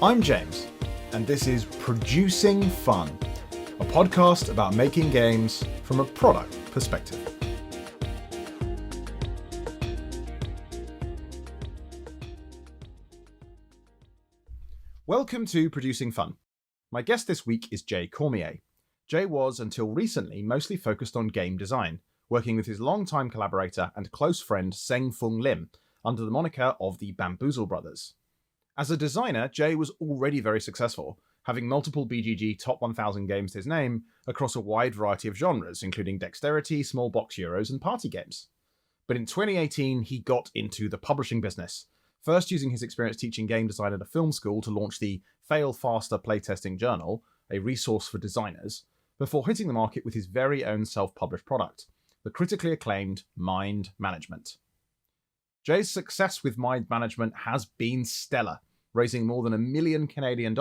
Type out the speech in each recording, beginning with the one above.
I'm James, and this is Producing Fun, a podcast about making games from a product perspective. Welcome to Producing Fun. My guest this week is Jay Cormier. Jay was, until recently, mostly focused on game design, working with his longtime collaborator and close friend Seng Fung Lim under the moniker of the Bamboozle Brothers. As a designer, Jay was already very successful, having multiple BGG Top 1000 games to his name across a wide variety of genres, including dexterity, small box Euros, and party games. But in 2018, he got into the publishing business, first using his experience teaching game design at a film school to launch the Fail Faster Playtesting Journal, a resource for designers, before hitting the market with his very own self-published product, the critically acclaimed Mind Management. Jay's success with Mind Management has been stellar, raising more than $1 million Canadian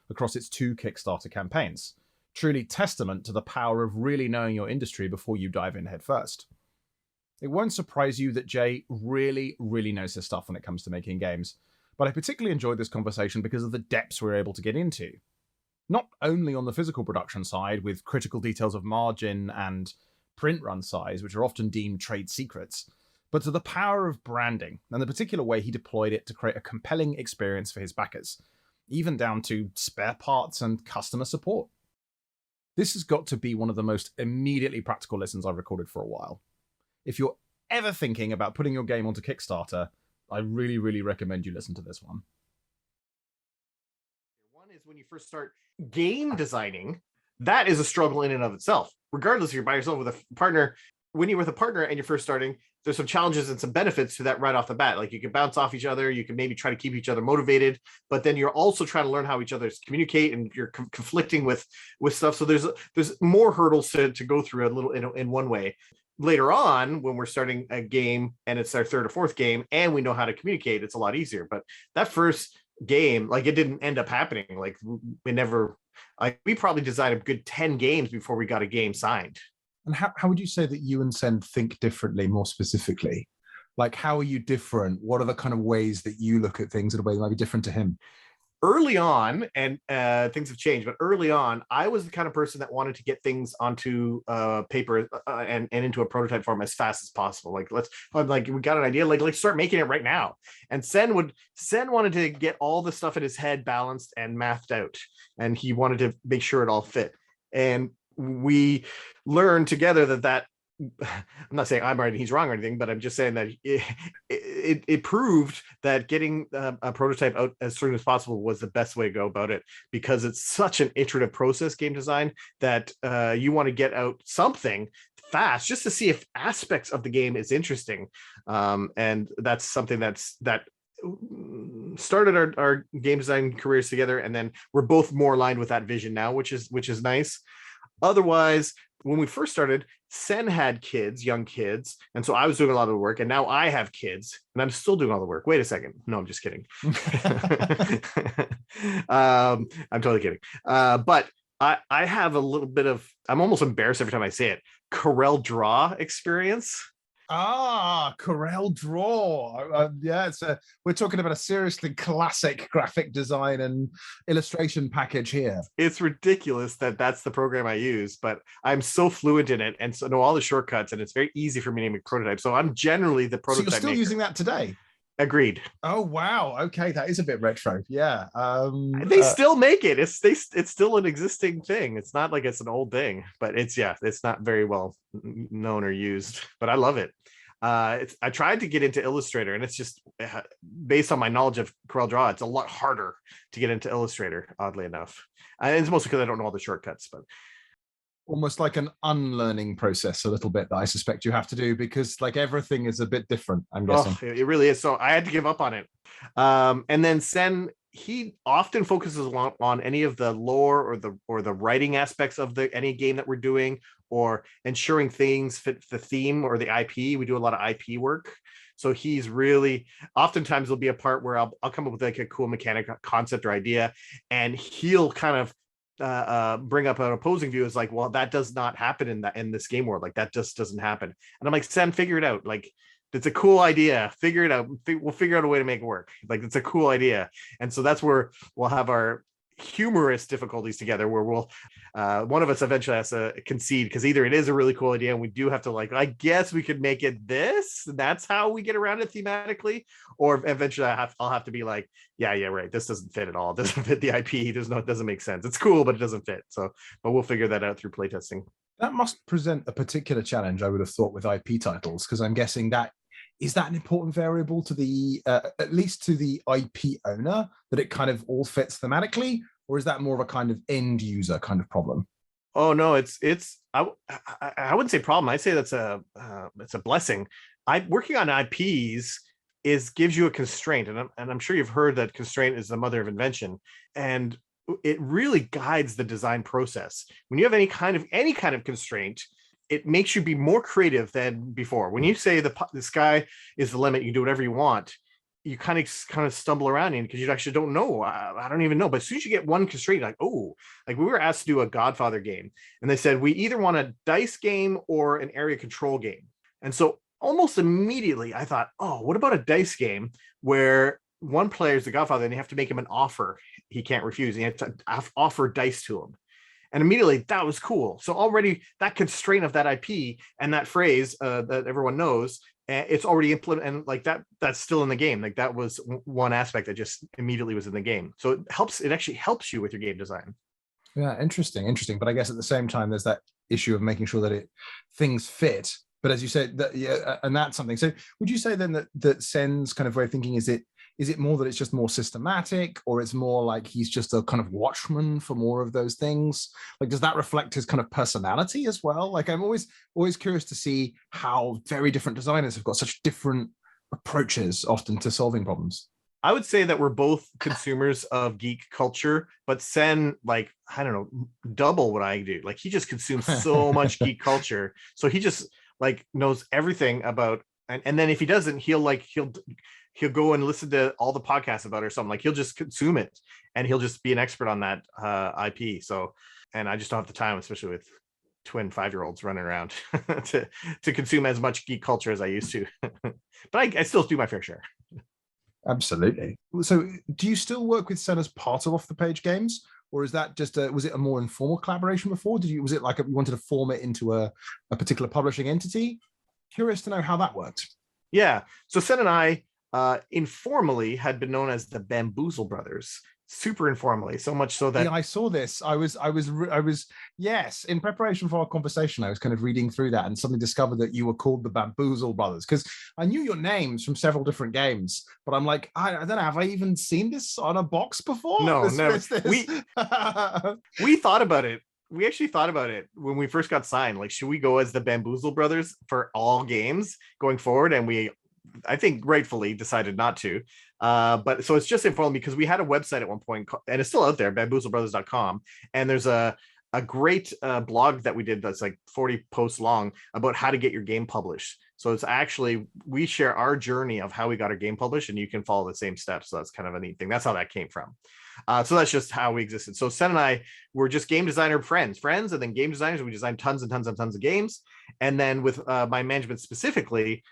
across its 2 Kickstarter campaigns. Truly testament to the power of really knowing your industry before you dive in headfirst. It won't surprise you that Jay really knows his stuff when it comes to making games, but I particularly enjoyed this conversation because of the depths we were able to get into. Not only on the physical production side, with critical details of margin and print run size, which are often deemed trade secrets, but to the power of branding and the particular way he deployed it to create a compelling experience for his backers, even down to spare parts and customer support. This has got to be one of the most immediately practical lessons I've recorded for a while. If you're ever thinking about putting your game onto Kickstarter, I really recommend you listen to this one. One is when you first start game designing, that is a struggle in and of itself. Regardless if you're by yourself with a partner, when you're with a partner and you're first starting, there's some challenges and some benefits to that right off the bat. Like you can bounce off each other, you can maybe try to keep each other motivated, but then you're also trying to learn how each other communicate, and you're conflicting with stuff. So there's more hurdles to go through a little in one way. Later on, when we're starting a game and it's our third or fourth game and we know how to communicate, it's a lot easier. But that first game, like, it didn't end up happening. Like we probably designed a good 10 games before we got a game signed. And how would you say that you and Sen think differently, more specifically? Like, how are you different? What are the kind of ways that you look at things in a way that might be different to him? Early on, and things have changed, but early on, I was the kind of person that wanted to get things onto paper and into a prototype form as fast as possible. Like, we got an idea, let's start making it right now. And Sen wanted to get all the stuff in his head balanced and mathed out, and he wanted to make sure it all fit. And we learned together that I'm not saying I'm right and he's wrong or anything, but I'm just saying that it proved that getting a prototype out as soon as possible was the best way to go about it, because it's such an iterative process, game design, that you want to get out something fast just to see if aspects of the game is interesting. And that's something that started our game design careers together, and then we're both more aligned with that vision now, which is nice. Otherwise, when we first started, Sen had young kids, and so I was doing a lot of the work, and now I have kids and I'm still doing all the work. Wait a second. No, I'm just kidding. I'm totally kidding. But I have a little bit of, I'm almost embarrassed every time I say it, Corel Draw experience. Corel Draw. Yeah, we're talking about a seriously classic graphic design and illustration package here. It's ridiculous that that's the program I use, but I'm so fluent in it and so know all the shortcuts, and it's very easy for me to make prototypes. So I'm generally the prototype. So you're still maker. using that today? Agreed. Oh wow. Okay, that is a bit retro. Yeah. They still make it. It's still an existing thing. It's not like it's an old thing, but it's not very well known or used. But I love it. I tried to get into Illustrator, and it's just based on my knowledge of Corel Draw, it's a lot harder to get into Illustrator, oddly enough. And it's mostly because I don't know all the shortcuts, but almost like an unlearning process a little bit that I suspect you have to do, because like everything is a bit different, I'm guessing. It really is. So I had to give up on it. And then Sen, he often focuses on any of the lore or the writing aspects of any game that we're doing, or ensuring things fit the theme or the IP. We do a lot of IP work. So he's really, oftentimes there'll be a part where I'll come up with like a cool mechanic concept or idea, and he'll kind of bring up an opposing view. Is like, well, that does not happen in this game world. Like, that just doesn't happen. And I'm like, Sam, figure it out. Like, It's a cool idea. Figure it out. We'll figure out a way to make it work. Like, it's a cool idea. And so that's where we'll have our humorous difficulties together, where we'll one of us eventually has to concede, because either it is a really cool idea and we do have to, like, I guess we could make it this, and that's how we get around it thematically, or eventually I'll have to be like, yeah, right, this doesn't fit at all. It doesn't fit the IP. It doesn't make sense. It's cool, but it doesn't fit. So, but we'll figure that out through playtesting. That must present a particular challenge, I would have thought, with IP titles, because I'm guessing that is that an important variable to the at least to the IP owner, that it kind of all fits thematically, or is that more of a kind of end user kind of problem? Oh no, it's I wouldn't say problem. I say that's it's a blessing. I working on IPs gives you a constraint, and I'm sure you've heard that constraint is the mother of invention, and it really guides the design process. When you have any kind of constraint, it makes you be more creative than before. When you say the sky is the limit, you can do whatever you want, you kind of stumble around in, because you actually don't know. I don't even know. But as soon as you get one constraint, like, oh, like we were asked to do a Godfather game, and they said we either want a dice game or an area control game. And so almost immediately I thought, oh, what about a dice game where one player is the Godfather and you have to make him an offer he can't refuse, and you have to offer dice to him. And immediately that was cool. So already that constraint of that IP and that phrase that everyone knows, it's already implemented, and like that's still in the game. Like that was one aspect that just immediately was in the game. So it actually helps you with your game design. Yeah, interesting. But I guess at the same time, there's that issue of making sure that things fit. But as you said, and that's something. So would you say then that Sen's kind of way of thinking, is it more that it's just more systematic, or it's more like he's just a kind of watchman for more of those things? Like, does that reflect his kind of personality as well? Like, I'm always curious to see how very different designers have got such different approaches often to solving problems. I would say that we're both consumers of geek culture, but Sen, like, I don't know, double what I do. Like, he just consumes so much geek culture. So he just like knows everything about, and then if he doesn't, he'll go and listen to all the podcasts about it or something. Like, he'll just consume it, and he'll just be an expert on that IP. So, and I just don't have the time, especially with twin 5-year-olds running around to consume as much geek culture as I used to. But I still do my fair share. Absolutely. So do you still work with Sen as part of Off the Page Games, or is that just was it a more informal collaboration before? Was it like you wanted to form it into a particular publishing entity? Curious to know how that worked. Yeah. So Sen and I informally had been known as the Bamboozle Brothers, super informally, so much so that I saw this. I was yes, in preparation for our conversation, I was kind of reading through that and suddenly discovered that you were called the Bamboozle Brothers, because I knew your names from several different games, but I'm like, I don't know, have I even seen this on a box before? No, never. We thought about it. We actually thought about it when we first got signed. Like, should we go as the Bamboozle Brothers for all games going forward? And I think rightfully decided not to. But so it's just informal, because we had a website at one point, and it's still out there, bamboozlebrothers.com. And there's a great blog that we did that's like 40 posts long about how to get your game published. So it's actually, we share our journey of how we got our game published, and you can follow the same steps. So that's kind of a neat thing. That's how that came from. So that's just how we existed. So Sen and I were just game designer friends, and then game designers. We designed tons and tons and tons of games. And then with my management specifically,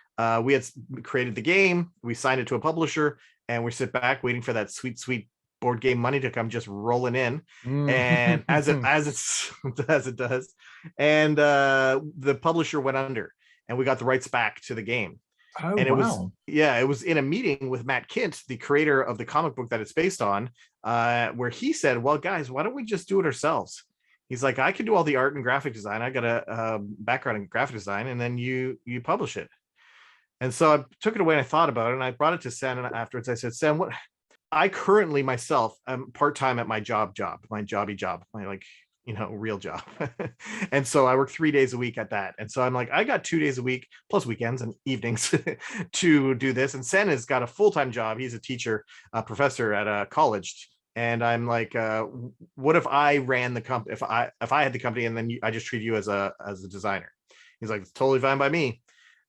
we had created the game, we signed it to a publisher, and we sit back waiting for that sweet board game money to come just rolling in. And as it does. And the publisher went under, and we got the rights back to the game. Oh, and it wow. it was in a meeting with Matt Kint, the creator of the comic book that it's based on, where he said, well, guys, why don't we just do it ourselves? He's like, I can do all the art and graphic design. I got a background in graphic design, and then you publish it. And so I took it away and I thought about it, and I brought it to Sen, and afterwards I said, Sen, what I currently myself am part-time at my my jobby job, my real job. And so I work 3 days a week at that. And so I'm like, I got 2 days a week plus weekends and evenings to do this. And Sen has got a full-time job. He's a teacher, a professor at a college. And I'm like, what if I ran the company, if I had the company, and then I just treat you as a designer? He's like, it's totally fine by me.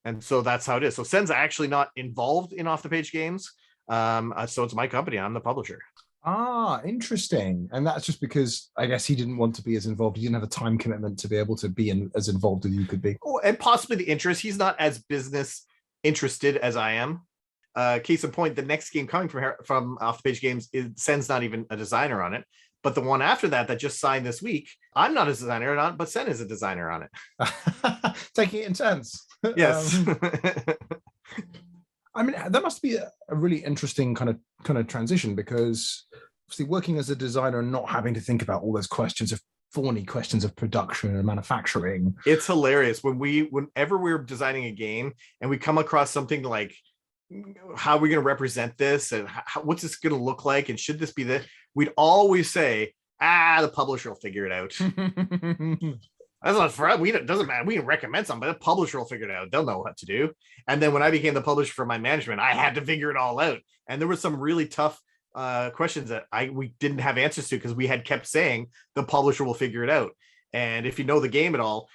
And so that's how it is. So Sen's actually not involved in Off the Page Games. So it's my company. I'm the publisher. Ah, interesting. And that's just because I guess he didn't want to be as involved. He didn't have a time commitment to be able to be as involved as you could be. Oh, and possibly the interest. He's not as business interested as I am. Case in point, the next game coming from Off the Page Games Sen's not even a designer on it. But the one after that just signed this week, I'm not a designer on it, but Sen is a designer on it. Taking it in turns. Yes. I mean, that must be a really interesting kind of transition, because obviously working as a designer and not having to think about all those thorny questions of production and manufacturing. It's hilarious whenever we're designing a game and we come across something like, how are we going to represent this, and what's this going to look like, and should this be this? We'd always say, the publisher will figure it out. That's not for us. It doesn't matter. We can recommend something, but the publisher will figure it out. They'll know what to do. And then when I became the publisher for my management, I had to figure it all out. And there were some really tough questions that we didn't have answers to, because we had kept saying the publisher will figure it out. And if you know the game at all,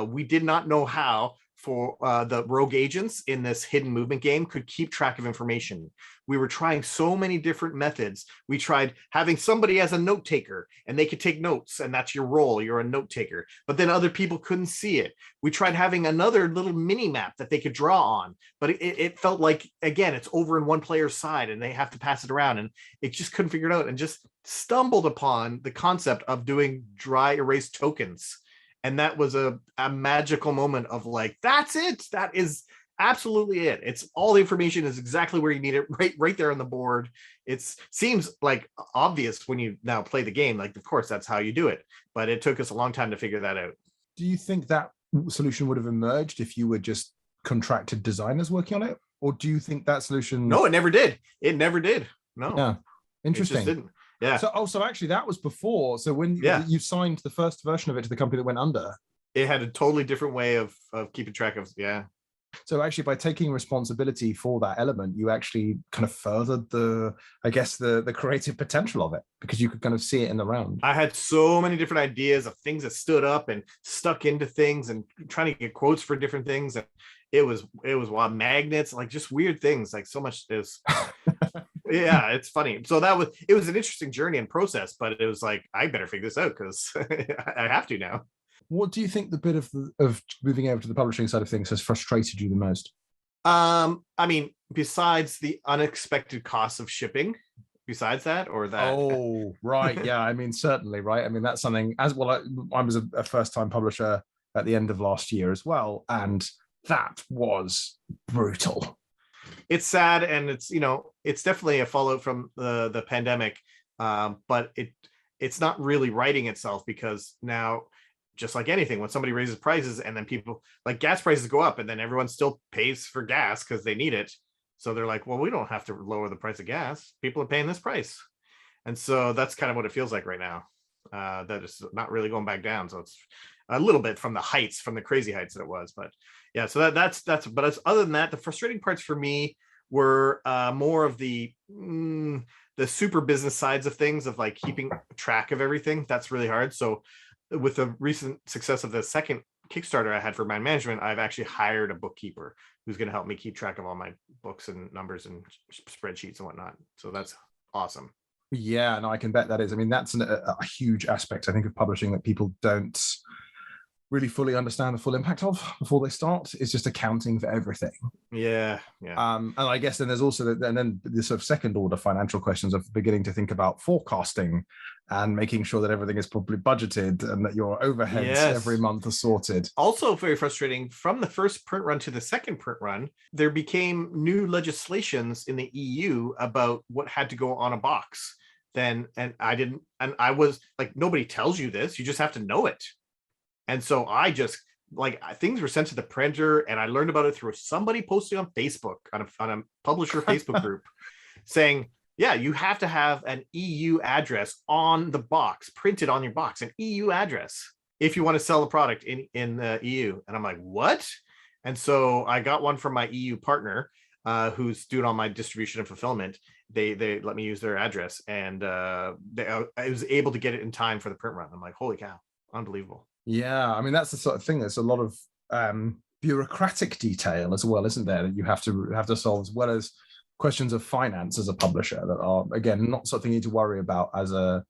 we did not know how for the rogue agents in this hidden movement game could keep track of information. We were trying so many different methods. We tried having somebody as a note taker, and they could take notes, and that's your role. You're a note taker, but then other people couldn't see it. We tried having another little mini map that they could draw on, but it felt like, again, it's over in one player's side and they have to pass it around, and it just couldn't figure it out, and just stumbled upon the concept of doing dry erase tokens. And that was a magical moment of like, that's it. That is absolutely it. It's all the information is exactly where you need it, right there on the board. It seems like obvious when you now play the game. Like, of course, that's how you do it. But it took us a long time to figure that out. Do you think that solution would have emerged if you were just contracted designers working on it? Or do you think that solution... No, it never did. It never did. No. Yeah. Interesting. It just didn't. Yeah. So actually that was before. So when you signed the first version of it to the company that went under, it had a totally different way of keeping track of. Yeah. So actually by taking responsibility for that element, you actually kind of furthered the creative potential of it, because you could kind of see it in the round. I had so many different ideas of things that stood up and stuck into things, and trying to get quotes for different things. And it was wild. Magnets, like just weird things, like so much is. Yeah, it's funny. So it was an interesting journey and process, but it was like, I better figure this out because I have to now. What do you think the bit of moving over to the publishing side of things has frustrated you the most? I mean, besides the unexpected costs of shipping, besides that, or that. Oh, right. Yeah, I mean, certainly, right. I mean, that's something as well. I was a first-time publisher at the end of last year as well, and that was brutal. It's sad, and it's definitely a fallout from the pandemic, but it's not really righting itself, because now, just like anything, when somebody raises prices and then people, like gas prices go up, and then everyone still pays for gas because they need it, so they're like, well, we don't have to lower the price of gas, people are paying this price. And so that's kind of what it feels like right now, that it's not really going back down. So it's a little bit from the crazy heights that it was, but yeah, so that's but other than that, the frustrating parts for me were more of the super business sides of things, of like keeping track of everything. That's really hard. So with the recent success of the second Kickstarter I had for my management, I've actually hired a bookkeeper who's going to help me keep track of all my books and numbers and spreadsheets and whatnot. So that's awesome. Yeah, no, I can bet that is. I mean, that's a huge aspect, I think, of publishing that people don't really fully understand the full impact of before they start. Is just accounting for everything. Yeah. And I guess then there's also the sort of second order financial questions of beginning to think about forecasting and making sure that everything is properly budgeted and that your overheads every month are sorted. Also very frustrating, from the first print run to the second print run, there became new legislations in the EU about what had to go on a box. And I was like, nobody tells you this, you just have to know it. And so I just, like, things were sent to the printer, and I learned about it through somebody posting on Facebook, on a publisher Facebook group, saying, yeah, you have to have an EU address on the box, printed on your box, an EU address, if you want to sell the product in the EU. And I'm like, what? And so I got one from my EU partner, who's doing all my distribution and fulfillment. They let me use their address, and I was able to get it in time for the print run. I'm like, holy cow, unbelievable. Yeah, I mean, that's the sort of thing. There's a lot of bureaucratic detail as well, isn't there, that you have to solve, as well as questions of finance as a publisher that are, again, not something you need to worry about as a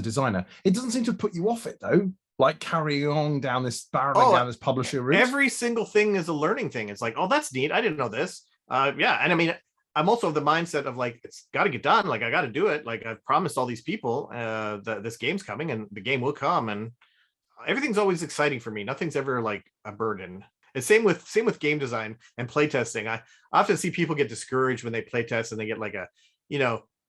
designer. It doesn't seem to put you off it, though. like carrying on down this barreling down this publisher route? Every single thing is a learning thing. It's like, oh, that's neat. I didn't know this. Yeah. And I mean, I'm also of the mindset of like, it's got to get done. Like, I got to do it. Like, I've promised all these people that this game's coming and the game will come. And everything's always exciting for me. Nothing's ever like a burden. And same with game design and playtesting. I often see people get discouraged when they playtest and they get like a,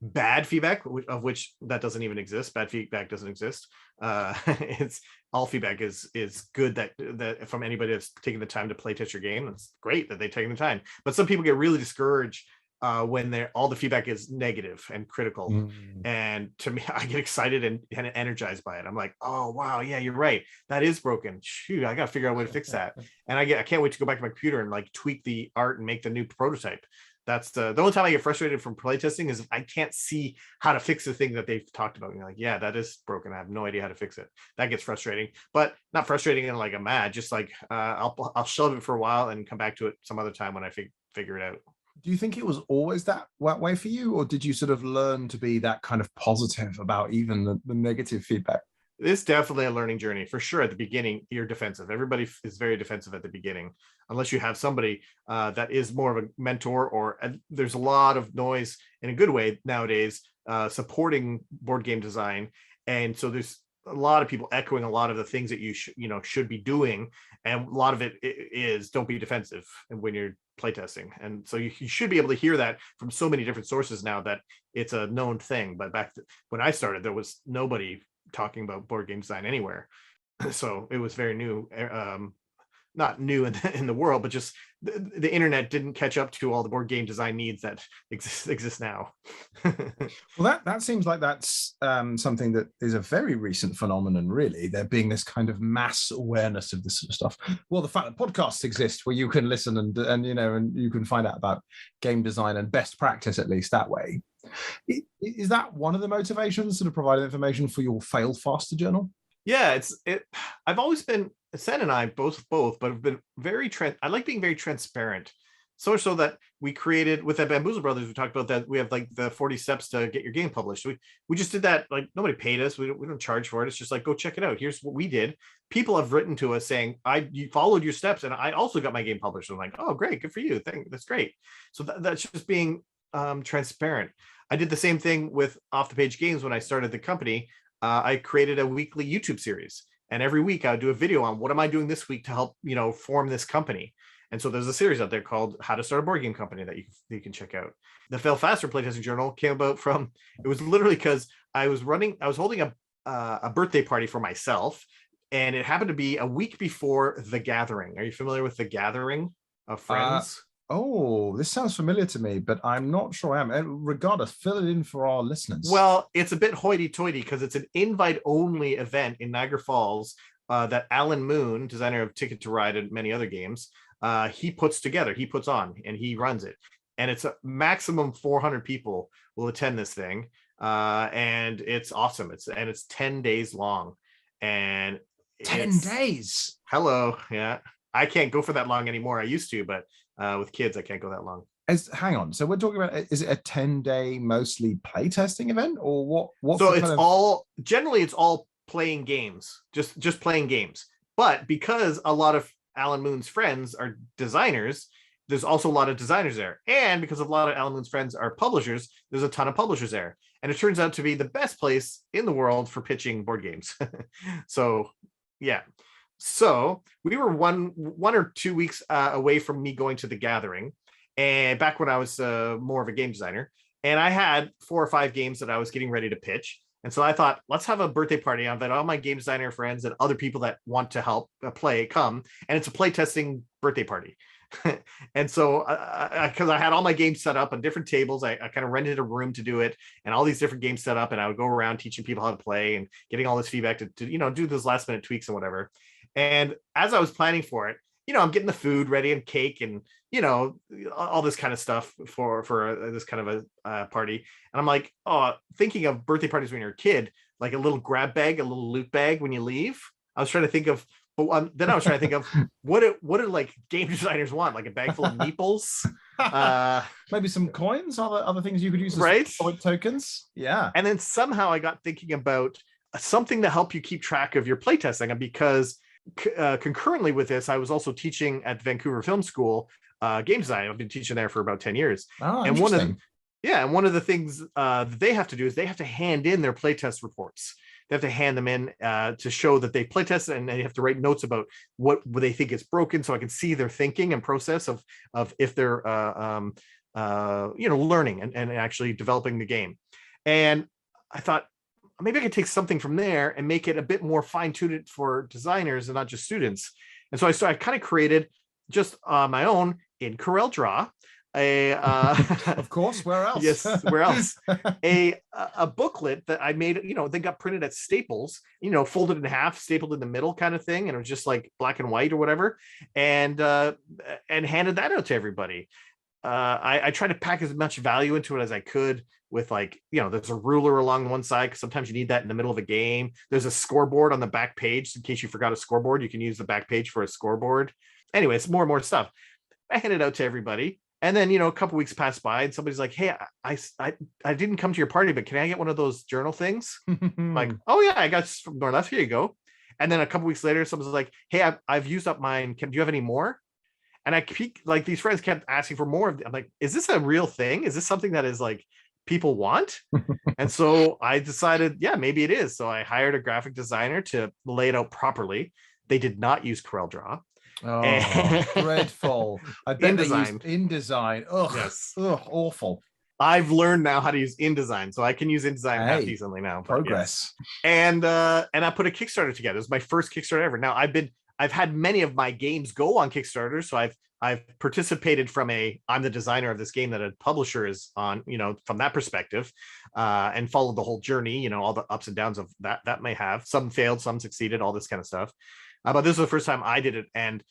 bad feedback, of which that doesn't even exist. Bad feedback doesn't exist. It's all feedback is good that from anybody that's taking the time to playtest your game. It's great that they're taking the time. But some people get really discouraged when all the feedback is negative and critical. And to me, I get excited and energized by it. I'm like, oh wow, yeah, you're right. That is broken. Shoot, I got to figure out a way to fix that. And I can't wait to go back to my computer and like tweak the art and make the new prototype. That's the only time I get frustrated from playtesting is if I can't see how to fix the thing that they've talked about. And you're like, yeah, that is broken. I have no idea how to fix it. That gets frustrating, but not frustrating in like a mad, just like I'll shelve it for a while and come back to it some other time when I figure it out. Do you think it was always that way for you, or did you sort of learn to be that kind of positive about even the negative feedback? It's definitely a learning journey for sure. At the beginning, you're defensive. Everybody is very defensive at the beginning, unless you have somebody that is more of a mentor, or there's a lot of noise in a good way nowadays supporting board game design. And so there's a lot of people echoing a lot of the things that you should be doing. And a lot of it is don't be defensive when you're playtesting. And so you should be able to hear that from so many different sources now that it's a known thing. But when I started, there was nobody talking about board game design anywhere. So it was very new, not new in the world, but just the internet didn't catch up to all the board game design needs that exist now. Well, that seems like that's something that is a very recent phenomenon, really. There being this kind of mass awareness of this sort of stuff. Well, the fact that podcasts exist where you can listen and you can find out about game design and best practice, at least that way. Is that one of the motivations, sort of providing information for your Fail Faster journal? Yeah, I've always been, Sen and I both, but have been I like being very transparent. So much so that we created with the Bamboozle Brothers, we talked about that we have like the 40 steps to get your game published. We just did that. Like nobody paid us. We don't charge for it. It's just like, go check it out. Here's what we did. People have written to us saying, you followed your steps and I also got my game published. I'm like, oh, great. Good for you. That's great. So that's just being transparent. I did the same thing with Off the Page Games when I started the company. I created a weekly YouTube series, and every week I would do a video on what am I doing this week to help form this company. And so there's a series out there called How to Start a Board Game Company that you can check out. The Fail Faster Playtesting Journal came about from, it was literally because I was holding a birthday party for myself, and it happened to be a week before The Gathering. Are you familiar with The Gathering of Friends? Oh, this sounds familiar to me, but I'm not sure I am. Regardless, fill it in for our listeners. Well, it's a bit hoity-toity because it's an invite-only event in Niagara Falls that Alan Moon, designer of Ticket to Ride and many other games, he puts on, and he runs it. And it's a maximum 400 people will attend this thing, and it's awesome. It's 10 days long, and 10 days. Hello, yeah. I can't go for that long anymore. I used to, but with kids, I can't go that long. Hang on. So we're talking about, is it a 10-day mostly playtesting event, or what? So generally it's all playing games, just playing games. But because a lot of Alan Moon's friends are designers, there's also a lot of designers there. And because a lot of Alan Moon's friends are publishers, there's a ton of publishers there. And it turns out to be the best place in the world for pitching board games. So, yeah. So we were one or 2 weeks away from me going to The Gathering, and back when I was more of a game designer, and I had 4 or 5 games that I was getting ready to pitch. And so I thought, let's have a birthday party. I'll invite all my game designer friends and other people that want to help come. And it's a playtesting birthday party. And so because I had all my games set up on different tables, I kind of rented a room to do it, and all these different games set up, and I would go around teaching people how to play and getting all this feedback to do those last minute tweaks and whatever. And as I was planning for it, I'm getting the food ready and cake and, all this kind of stuff for this kind of a party. And I'm like, thinking of birthday parties when you're a kid, like a little grab bag, a little loot bag when you leave. I was trying to think of, then I was trying to think of what do like game designers want? Like a bag full of meeples? Maybe some coins, other things you could use as right? tokens. Yeah. And then somehow I got thinking about something to help you keep track of your playtesting. And because concurrently with this, I was also teaching at Vancouver Film School game design. I've been teaching there for about 10 years. Oh, and interesting. one of the things that they have to do is they have to hand in their playtest reports. They have to hand them in to show that they playtested, and they have to write notes about what they think is broken, so I can see their thinking and process of if they're learning and actually developing the game. And I thought maybe I could take something from there and make it a bit more fine-tuned for designers and not just students. And so I kind of created just on my own in CorelDRAW of course, where else? Yes, where else? a booklet that I made, they got printed at Staples, folded in half, stapled in the middle kind of thing, and it was just like black and white or whatever, and handed that out to everybody. I tried to pack as much value into it as I could with, like, there's a ruler along one side because sometimes you need that in the middle of a game. There's a scoreboard on the back page in case you forgot a scoreboard. You can use the back page for a scoreboard. Anyway, it's more and more stuff. I handed it out to everybody. And then, a couple weeks passed by and somebody's like, hey, I didn't come to your party, but can I get one of those journal things? Like, oh yeah, I got from North, here you go. And then a couple weeks later, someone's like, hey, I've used up mine. Do you have any more? And like these friends kept asking for more. I'm like, is this a real thing? Is this something that is like people want? And so I decided, yeah, maybe it is. So I hired a graphic designer to lay it out properly. They did not use CorelDRAW. Oh, dreadful. I bet they used InDesign. Ugh, yes. Ugh, awful. I've learned now how to use InDesign, so I can use InDesign half decently now. Progress. Yes. And I put a Kickstarter together. It was my first Kickstarter ever. Now I've had many of my games go on Kickstarter, so I've participated from I'm the designer of this game that a publisher is on, from that perspective, and followed the whole journey, all the ups and downs of that may have. Some failed, some succeeded, all this kind of stuff. But this was the first time I did it. And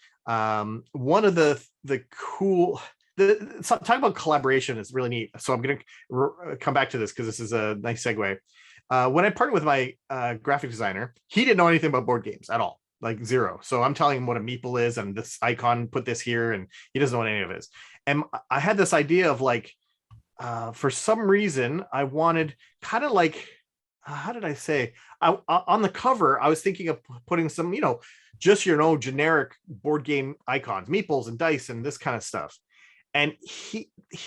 one of the cool, talk about collaboration is really neat. So I'm going to come back to this because this is a nice segue. When I partnered with my graphic designer, he didn't know anything about board games at all, like zero. So I'm telling him what a meeple is and this icon, put this here, and he doesn't know what any of it is. And I had this idea of like, for some reason, I wanted kind of like, how did I say? On the cover, I was thinking of putting some, just generic board game icons, meeples and dice and this kind of stuff. And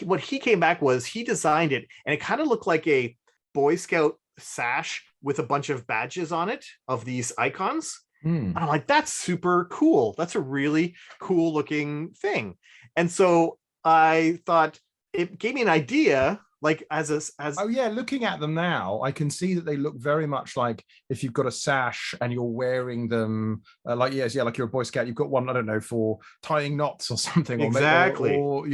what he came back was he designed it, and it kind of looked like a Boy Scout sash with a bunch of badges on it of these icons. And I'm like, that's super cool. That's a really cool looking thing. And so I thought it gave me an idea. Like oh yeah, looking at them now, I can see that they look very much like if you've got a sash and you're wearing them, like you're a Boy Scout. You've got one, I don't know, for tying knots or something, exactly, or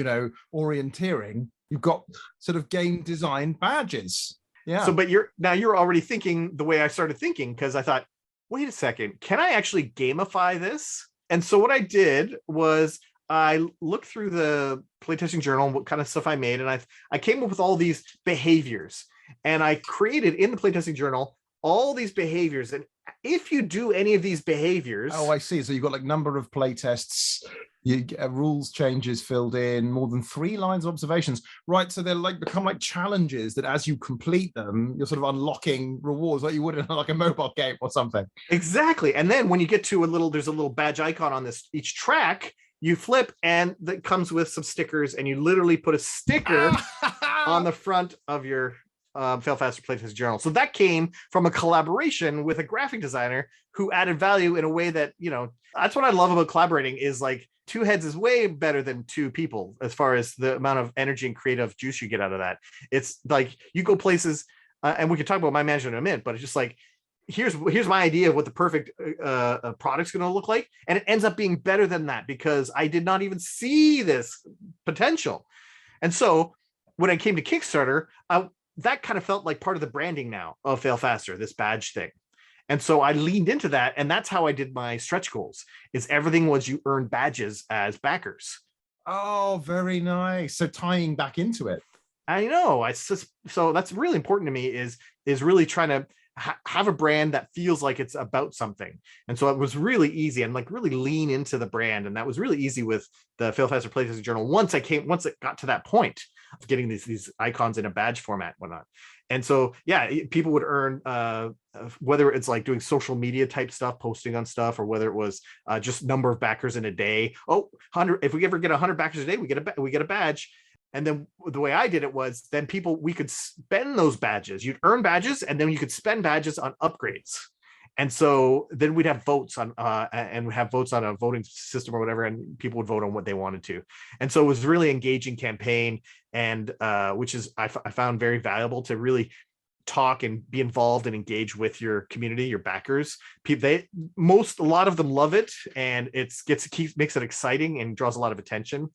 orienteering. You've got sort of game design badges. Yeah. So, but you're already thinking the way I started thinking, because I thought, wait a second, can I actually gamify this? And so what I did was I looked through the playtesting journal, what kind of stuff I made, and I came up with all these behaviors, and I created in the playtesting journal all these behaviors. And if you do any of these behaviors, I see. So you've got like number of playtests, you get rules changes filled in, more than 3 lines of observations, right? So they're like become like challenges that as you complete them, you're sort of unlocking rewards like you would in like a mobile game or something. Exactly. And then when you get to there's a little badge icon on each track. You flip, and that comes with some stickers, and you literally put a sticker on the front of your Fail Faster Playtest journal. So that came from a collaboration with a graphic designer who added value in a way that, that's what I love about collaborating, is like 2 heads is way better than 2 people as far as the amount of energy and creative juice you get out of that. It's like you go places, and we can talk about my management in a minute, but it's just like, here's my idea of what the perfect product's going to look like, and it ends up being better than that because I did not even see this potential. And so when I came to Kickstarter, that kind of felt like part of the branding now of Fail Faster, this badge thing. And so I leaned into that, and that's how I did my stretch goals. Is everything was you earn badges as backers. Oh, very nice. So tying back into it. I know. So that's really important to me, is really trying to have a brand that feels like it's about something. And so it was really easy, and like really lean into the brand. And that was really easy with the Fail Faster Playtesting Journal. Once it got to that point of getting these icons in a badge format, whatnot. And so, yeah, people would earn whether it's like doing social media type stuff, posting on stuff, or whether it was just number of backers in a day. Oh, 100, if we ever get 100 backers a day, we get a badge. And then the way I did it was then we could spend those badges. You'd earn badges, and then you could spend badges on upgrades. And so then we'd have votes on and have votes on a voting system or whatever, and people would vote on what they wanted to. And so it was really engaging campaign, and which is I found very valuable to really talk and be involved and engage with your community, your backers. A lot of them love it, and makes it exciting and draws a lot of attention.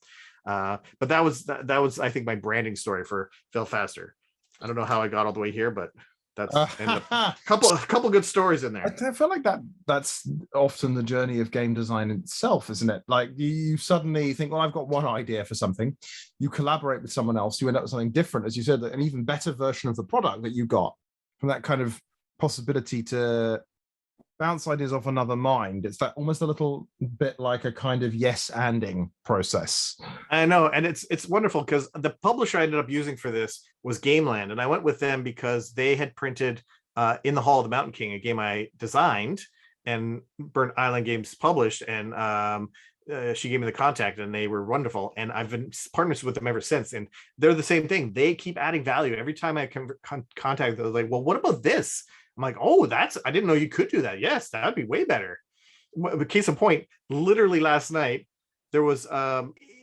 But that was I think my branding story for Fail Faster. I don't know how I got all the way here, but that's a couple good stories in there. I feel like that's often the journey of game design itself, isn't it? Like you suddenly think, well, I've got one idea for something. You collaborate with someone else, you end up with something different, as you said, an even better version of the product that you got from that kind of possibility to bounce ideas off another mind. It's that almost a little bit like a kind of yes-anding process. I know, and it's wonderful because the publisher I ended up using for this was Gameland, and I went with them because they had printed In the Hall of the Mountain King, a game I designed and Burnt Island Games published, and she gave me the contact, and they were wonderful, and I've been partners with them ever since. And they're the same thing. They keep adding value every time I contact them. Like, well, what about this? I'm like, oh, I didn't know you could do that. Yes, that would be way better. Case in point, literally last night, there was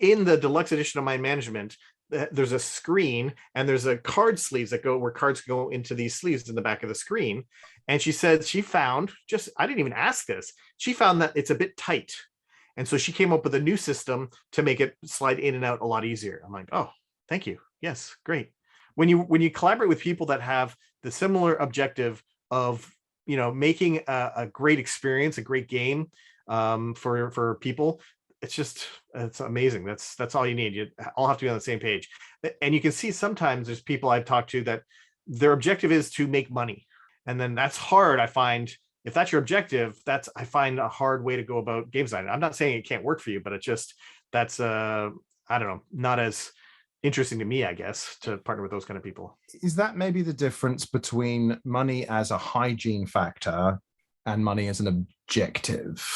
in the deluxe edition of Mind Management, there's a screen and there's a card sleeves where cards go into these sleeves in the back of the screen. And she said she found, I didn't even ask this, she found that it's a bit tight. And so she came up with a new system to make it slide in and out a lot easier. I'm like, oh, thank you. Yes, great. When you collaborate with people that have the similar objective of making a great experience, a great game for people, it's amazing. That's all you need. You all have to be on the same page. And you can see sometimes there's people I've talked to that their objective is to make money, and then that's hard. I find if that's your objective, I find a hard way to go about game design. I'm not saying it can't work for you, but that's I don't know, not as interesting to me, I guess, to partner with those kind of people. Is that maybe the difference between money as a hygiene factor and money as an objective?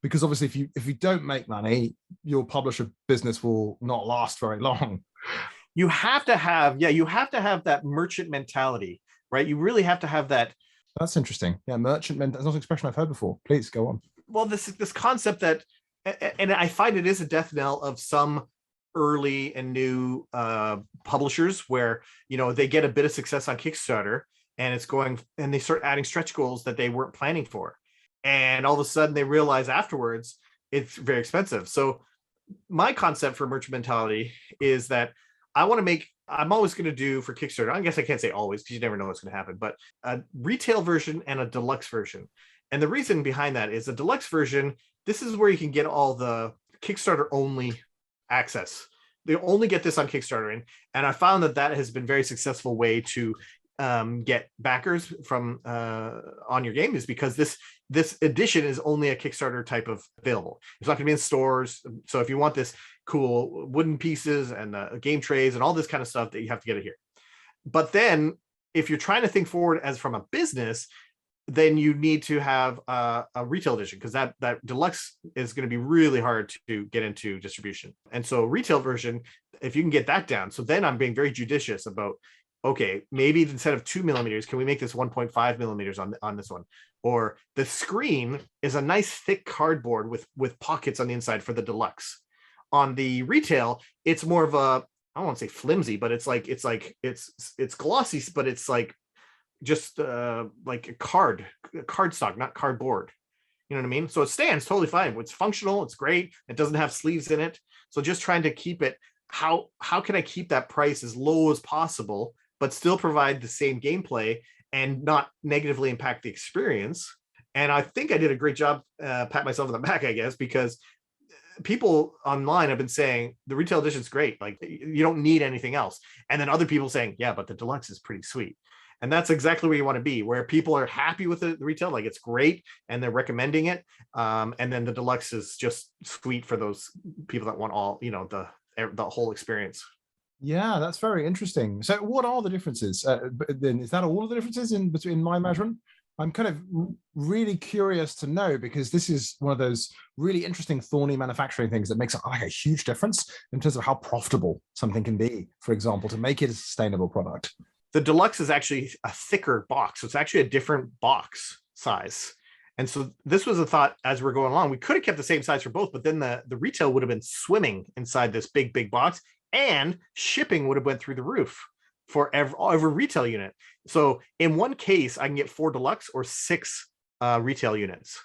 Because obviously if you don't make money, your publisher business will not last very long. You have to have that merchant mentality, right? You really have to have that. That's interesting. Yeah, merchant mentality. That's not an expression I've heard before. Please go on. Well, this concept that, and I find it is a death knell of some early and new publishers where they get a bit of success on Kickstarter and it's going, and they start adding stretch goals that they weren't planning for, and all of a sudden they realize afterwards it's very expensive. So my concept for merchant mentality is that I'm always going to do for Kickstarter, I guess I can't say always because you never know what's going to happen, but a retail version and a deluxe version. And the reason behind that is a deluxe version, this is where you can get all the Kickstarter only access. They only get this on Kickstarter, and I found that has been a very successful way to get backers from on your game, is because this edition is only a Kickstarter type of available. It's not going to be in stores. So if you want this cool wooden pieces and game trays and all this kind of stuff, that you have to get it here. But then if you're trying to think forward as from a business, then you need to have a retail edition, because that deluxe is going to be really hard to get into distribution. And so retail version, if you can get that down, so then I'm being very judicious about, okay, maybe instead of 2 millimeters, can we make this 1.5 millimeters on this one? Or the screen is a nice thick cardboard with pockets on the inside for the deluxe. On the retail, it's more of a, I don't want to say flimsy, but it's glossy, but it's like just like a cardstock, not cardboard. You know what I mean? So it stands totally fine. It's functional. It's great. It doesn't have sleeves in it. So just trying to keep it, how can I keep that price as low as possible, but still provide the same gameplay and not negatively impact the experience? And I think I did a great job, pat myself on the back, I guess, because people online have been saying the retail edition is great. Like, you don't need anything else. And then other people saying, yeah, but the deluxe is pretty sweet. And that's exactly where you want to be, where people are happy with the retail, like it's great, and they're recommending it. And then the deluxe is just sweet for those people that want all, the whole experience. Yeah, that's very interesting. So what are the differences? Then is that all of the differences between Mind Management? I'm kind of really curious to know, because this is one of those really interesting thorny manufacturing things that makes like a huge difference in terms of how profitable something can be, for example, to make it a sustainable product. The deluxe is actually a thicker box. So it's actually a different box size. And so this was a thought as we're going along. We could have kept the same size for both, but then the retail would have been swimming inside this big box, and shipping would have went through the roof for every retail unit. So in one case, I can get 4 deluxe or 6 retail units.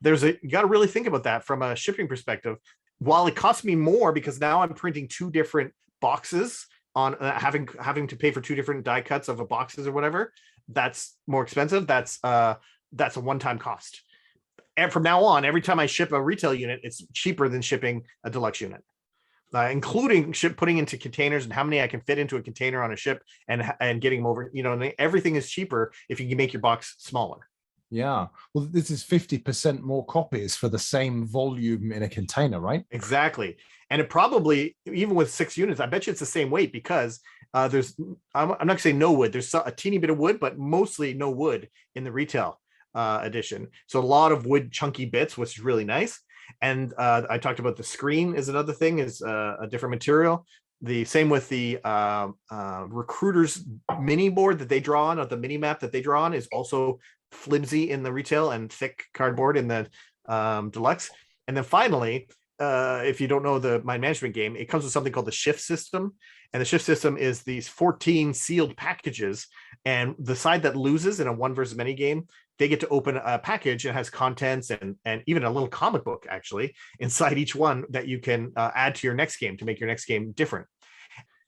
You got to really think about that from a shipping perspective. While it costs me more because now I'm printing 2 different boxes on having to pay for 2 different die cuts of a boxes or whatever, that's more expensive. That's a one-time cost. And from now on, every time I ship a retail unit, it's cheaper than shipping a deluxe unit, including putting into containers and how many I can fit into a container on a ship, and getting them over. Everything is cheaper if you can make your box smaller. Yeah. Well, this is 50% more copies for the same volume in a container, right? Exactly. And it probably, even with 6 units, I bet you it's the same weight, because I'm not going to say no wood. There's a teeny bit of wood, but mostly no wood in the retail edition. So a lot of wood chunky bits, which is really nice. And I talked about the screen is another thing, is a different material. The same with the recruiters mini board that they draw on, or the mini map that they draw on, is also flimsy in the retail and thick cardboard in the deluxe. And then finally, if you don't know the mind management game, it comes with something called the shift system. And the shift system is these 14 sealed packages. And the side that loses in a 1 versus many game, they get to open a package and has contents and even a little comic book actually inside each one that you can add to your next game to make your next game different.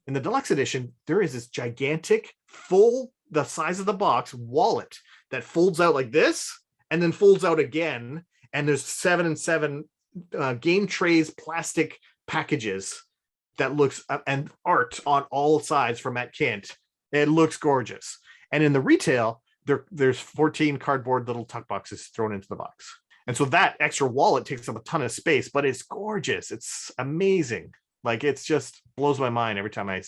In the deluxe edition, there is this gigantic, the size of the box wallet that folds out like this and then folds out again. And there's 7 and 7 game trays, plastic packages that looks, and art on all sides from Matt Kent. It looks gorgeous. And in the retail, there's 14 cardboard little tuck boxes thrown into the box. And so that extra wallet takes up a ton of space, but it's gorgeous. It's amazing. Like, it's just blows my mind every time I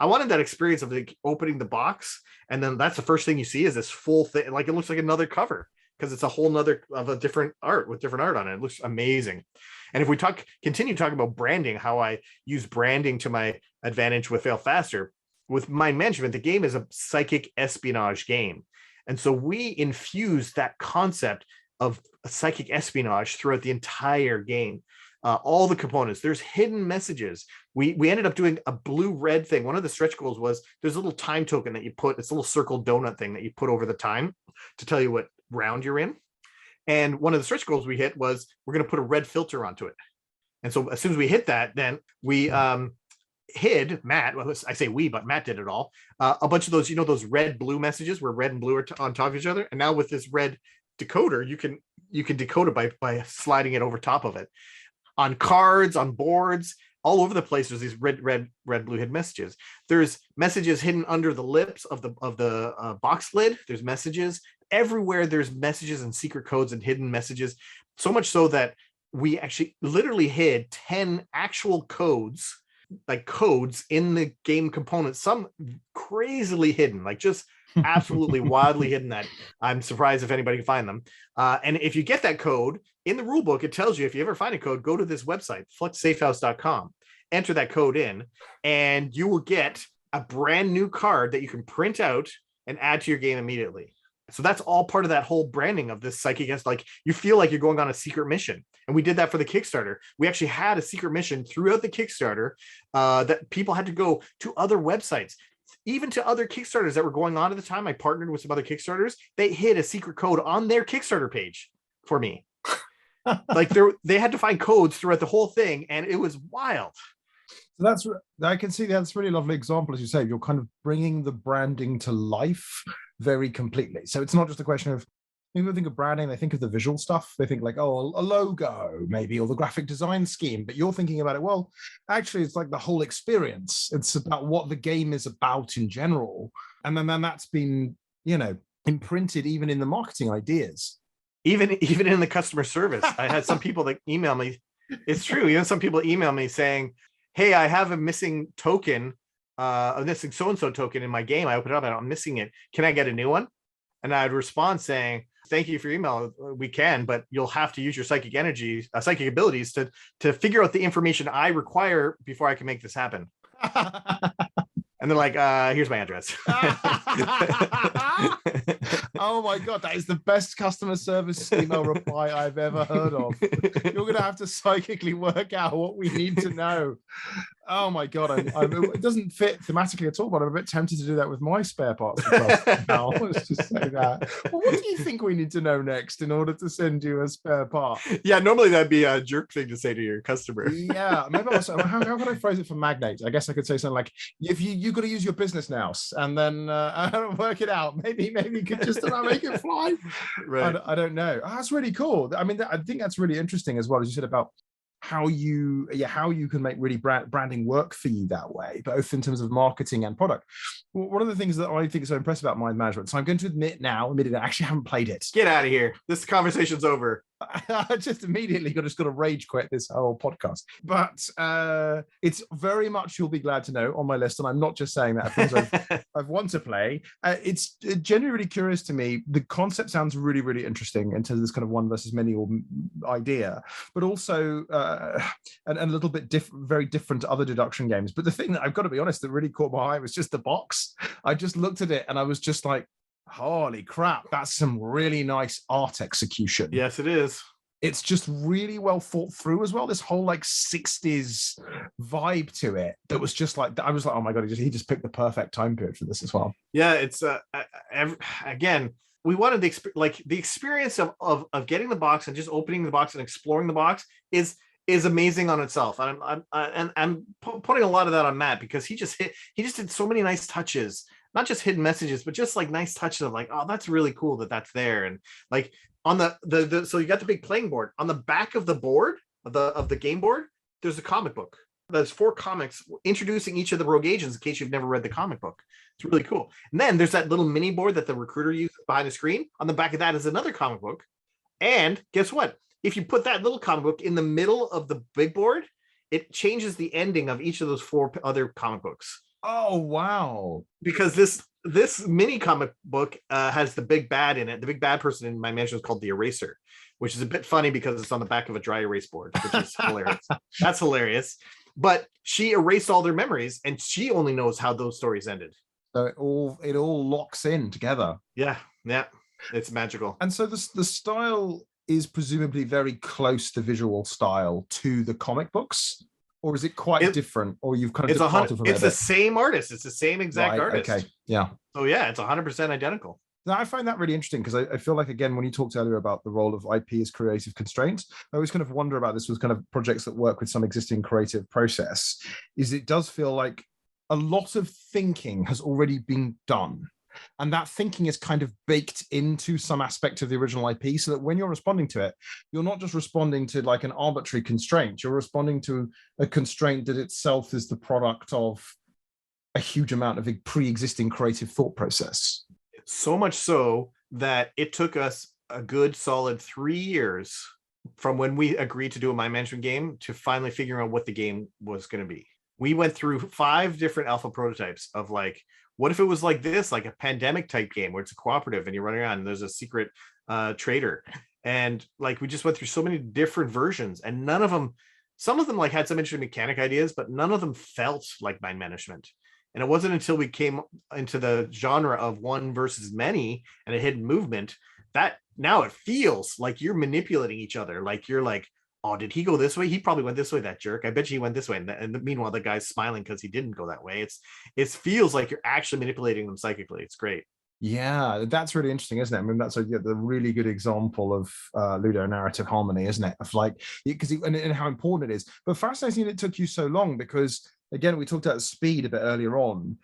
wanted that experience of like opening the box, and then that's the first thing you see is this full thing. Like, it looks like another cover because it's a whole nother of a different art with different art on it. It looks amazing. And if we continue talking about branding, how I use branding to my advantage with Fail Faster, with Mind Management, the game is a psychic espionage game. And so we infuse that concept of psychic espionage throughout the entire game. All the components, there's hidden messages. We ended up doing a blue-red thing. One of the stretch goals was there's a little time token that you put, it's a little circle donut thing that you put over the time to tell you what round you're in. And one of the stretch goals we hit was we're going to put a red filter onto it. And so as soon as we hit that, then we hid Matt. Well, I say we, but Matt did it all. A bunch of those, those red-blue messages where red and blue are on top of each other. And now with this red decoder, you can decode it by sliding it over top of it. On cards, on boards, all over the place, there's these red, blue hidden messages. There's messages hidden under the lips of the box lid. There's messages everywhere. There's messages and secret codes and hidden messages. So much so that we actually literally hid 10 actual codes, like codes in the game components. Some crazily hidden, like just absolutely wildly hidden, that I'm surprised if anybody can find them. And if you get that code in the rule book, it tells you if you ever find a code, go to this website, fluxsafehouse.com, enter that code in, and you will get a brand new card that you can print out and add to your game immediately. So that's all part of that whole branding of this psychic. Like, you feel like you're going on a secret mission. And we did that for the Kickstarter. We actually had a secret mission throughout the Kickstarter that people had to go to other websites. Even to other Kickstarters that were going on at the time, I partnered with some other Kickstarters. They hid a secret code on their Kickstarter page for me. Like, they had to find codes throughout the whole thing, and it was wild. So I can see that's a really lovely example, as you say. You're kind of bringing the branding to life very completely. So it's not just a question of, people think of branding, they think of the visual stuff. They think like, oh, a logo maybe, or the graphic design scheme. But you're thinking about it, well, actually, it's like the whole experience. It's about what the game is about in general. And then that's been, imprinted even in the marketing ideas. Even in the customer service. I had some people that email me. It's true. Some people email me saying, hey, I have a missing token, a missing so-and-so token in my game. I open it up and I'm missing it. Can I get a new one? And I'd respond saying, thank you for your email. We can, but you'll have to use your psychic abilities to figure out the information I require before I can make this happen. And they're like, here's my address. Oh my God, that is the best customer service email reply I've ever heard of. You're going to have to psychically work out what we need to know. Oh my God, it doesn't fit thematically at all, but I'm a bit tempted to do that with my spare parts request now. Let's just say that. Well, what do you think we need to know next in order to send you a spare part? Yeah, normally that'd be a jerk thing to say to your customer. Yeah, maybe also, how can I phrase it for Magnate? I guess I could say something like, if you've got to use your business now, and then work it out. Maybe you could just make it fly. Right. I don't know. Oh, that's really cool. I mean, I think that's really interesting as well, as you said about how you can make really branding work for you that way, both in terms of marketing and product. One of the things that I think is so impressive about Mind Management, so I'm going to admit it, I actually haven't played it. Get out of here. This conversation's over. I just immediately got to rage quit this whole podcast. But it's very much, you'll be glad to know, on my list, and I'm not just saying that. I've want to play. It's genuinely really curious to me. The concept sounds really, really interesting in terms of this kind of one versus many idea, but also and a little bit very different to other deduction games. But the thing that I've got to be honest that really caught my eye was just the box. I just looked at it and I was just like, holy crap, that's some really nice art execution. Yes, it is. It's just really well thought through as well. This whole 60s vibe to it that was just like, I was like, oh my God, he just picked the perfect time period for this as well. Yeah, it's again, we wanted the experience of getting the box and just opening the box and exploring the box is amazing on itself. I'm putting a lot of that on Matt, because he just did so many nice touches. Not just hidden messages, but just nice touches of oh, that's really cool that's there. And on the so you got the big playing board. On the back of the board of the game board, there's a comic book. There's 4 comics introducing each of the rogue agents in case you've never read the comic book. It's really cool. And then there's that little mini board that the recruiter uses behind the screen. On the back of that is another comic book. And guess what? If you put that little comic book in the middle of the big board, it changes the ending of each of those 4 other comic books. Oh, wow. Because this mini comic book has the big bad in it. The big bad person in my mansion is called the Eraser, which is a bit funny because it's on the back of a dry erase board, which is hilarious. That's hilarious. But she erased all their memories, and she only knows how those stories ended. So it all locks in together. Yeah, it's magical. And so the style is presumably very close to visual style to the comic books. Or is it quite different? Or you've kind of departed from it? It's the same artist. It's the same exact artist. Okay, yeah. So yeah, it's 100% identical. Now, I find that really interesting because I feel like, again, when you talked earlier about the role of IP as creative constraint, I always kind of wonder about this with kind of projects that work with some existing creative process, is it does feel like a lot of thinking has already been done. And that thinking is kind of baked into some aspect of the original IP, so that when you're responding to it, you're not just responding to an arbitrary constraint, you're responding to a constraint that itself is the product of a huge amount of a pre-existing creative thought process. So much so that it took us a good solid 3 years from when we agreed to do a Mind Management game to finally figuring out what the game was going to be. We went through 5 different alpha prototypes of what if it was like this, like a pandemic type game where it's a cooperative and you're running around and there's a secret traitor. And we just went through so many different versions, and none of them, some of them had some interesting mechanic ideas, but none of them felt like Mind Management. And it wasn't until we came into the genre of one versus many and a hidden movement that now it feels like you're manipulating each other. You're oh, did he go this way? He probably went this way, that jerk. I bet you he went this way. And meanwhile, the guy's smiling because he didn't go that way. It feels like you're actually manipulating them psychically. It's great. Yeah, that's really interesting, isn't it? I mean, that's the really good example of ludonarrative harmony, isn't it? Of because and how important it is. But fascinating it took you so long because, again, we talked about speed a bit earlier on.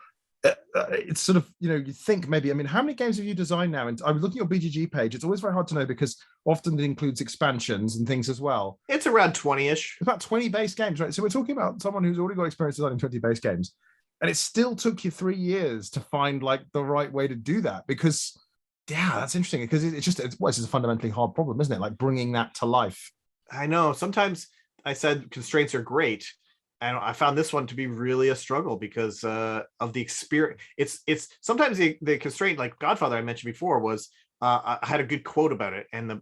It's sort of, you think maybe, how many games have you designed now? And I was looking at your BGG page. It's always very hard to know because often it includes expansions and things as well. It's around 20-ish. About 20 base games, right? So we're talking about someone who's already got experience designing 20 base games. And it still took you 3 years to find the right way to do that because, yeah, that's interesting because it's just a fundamentally hard problem, isn't it? Bringing that to life. I know. Sometimes I said constraints are great. And I found this one to be really a struggle because of the experience. It's sometimes the constraint, like Godfather I mentioned before, was I had a good quote about it, and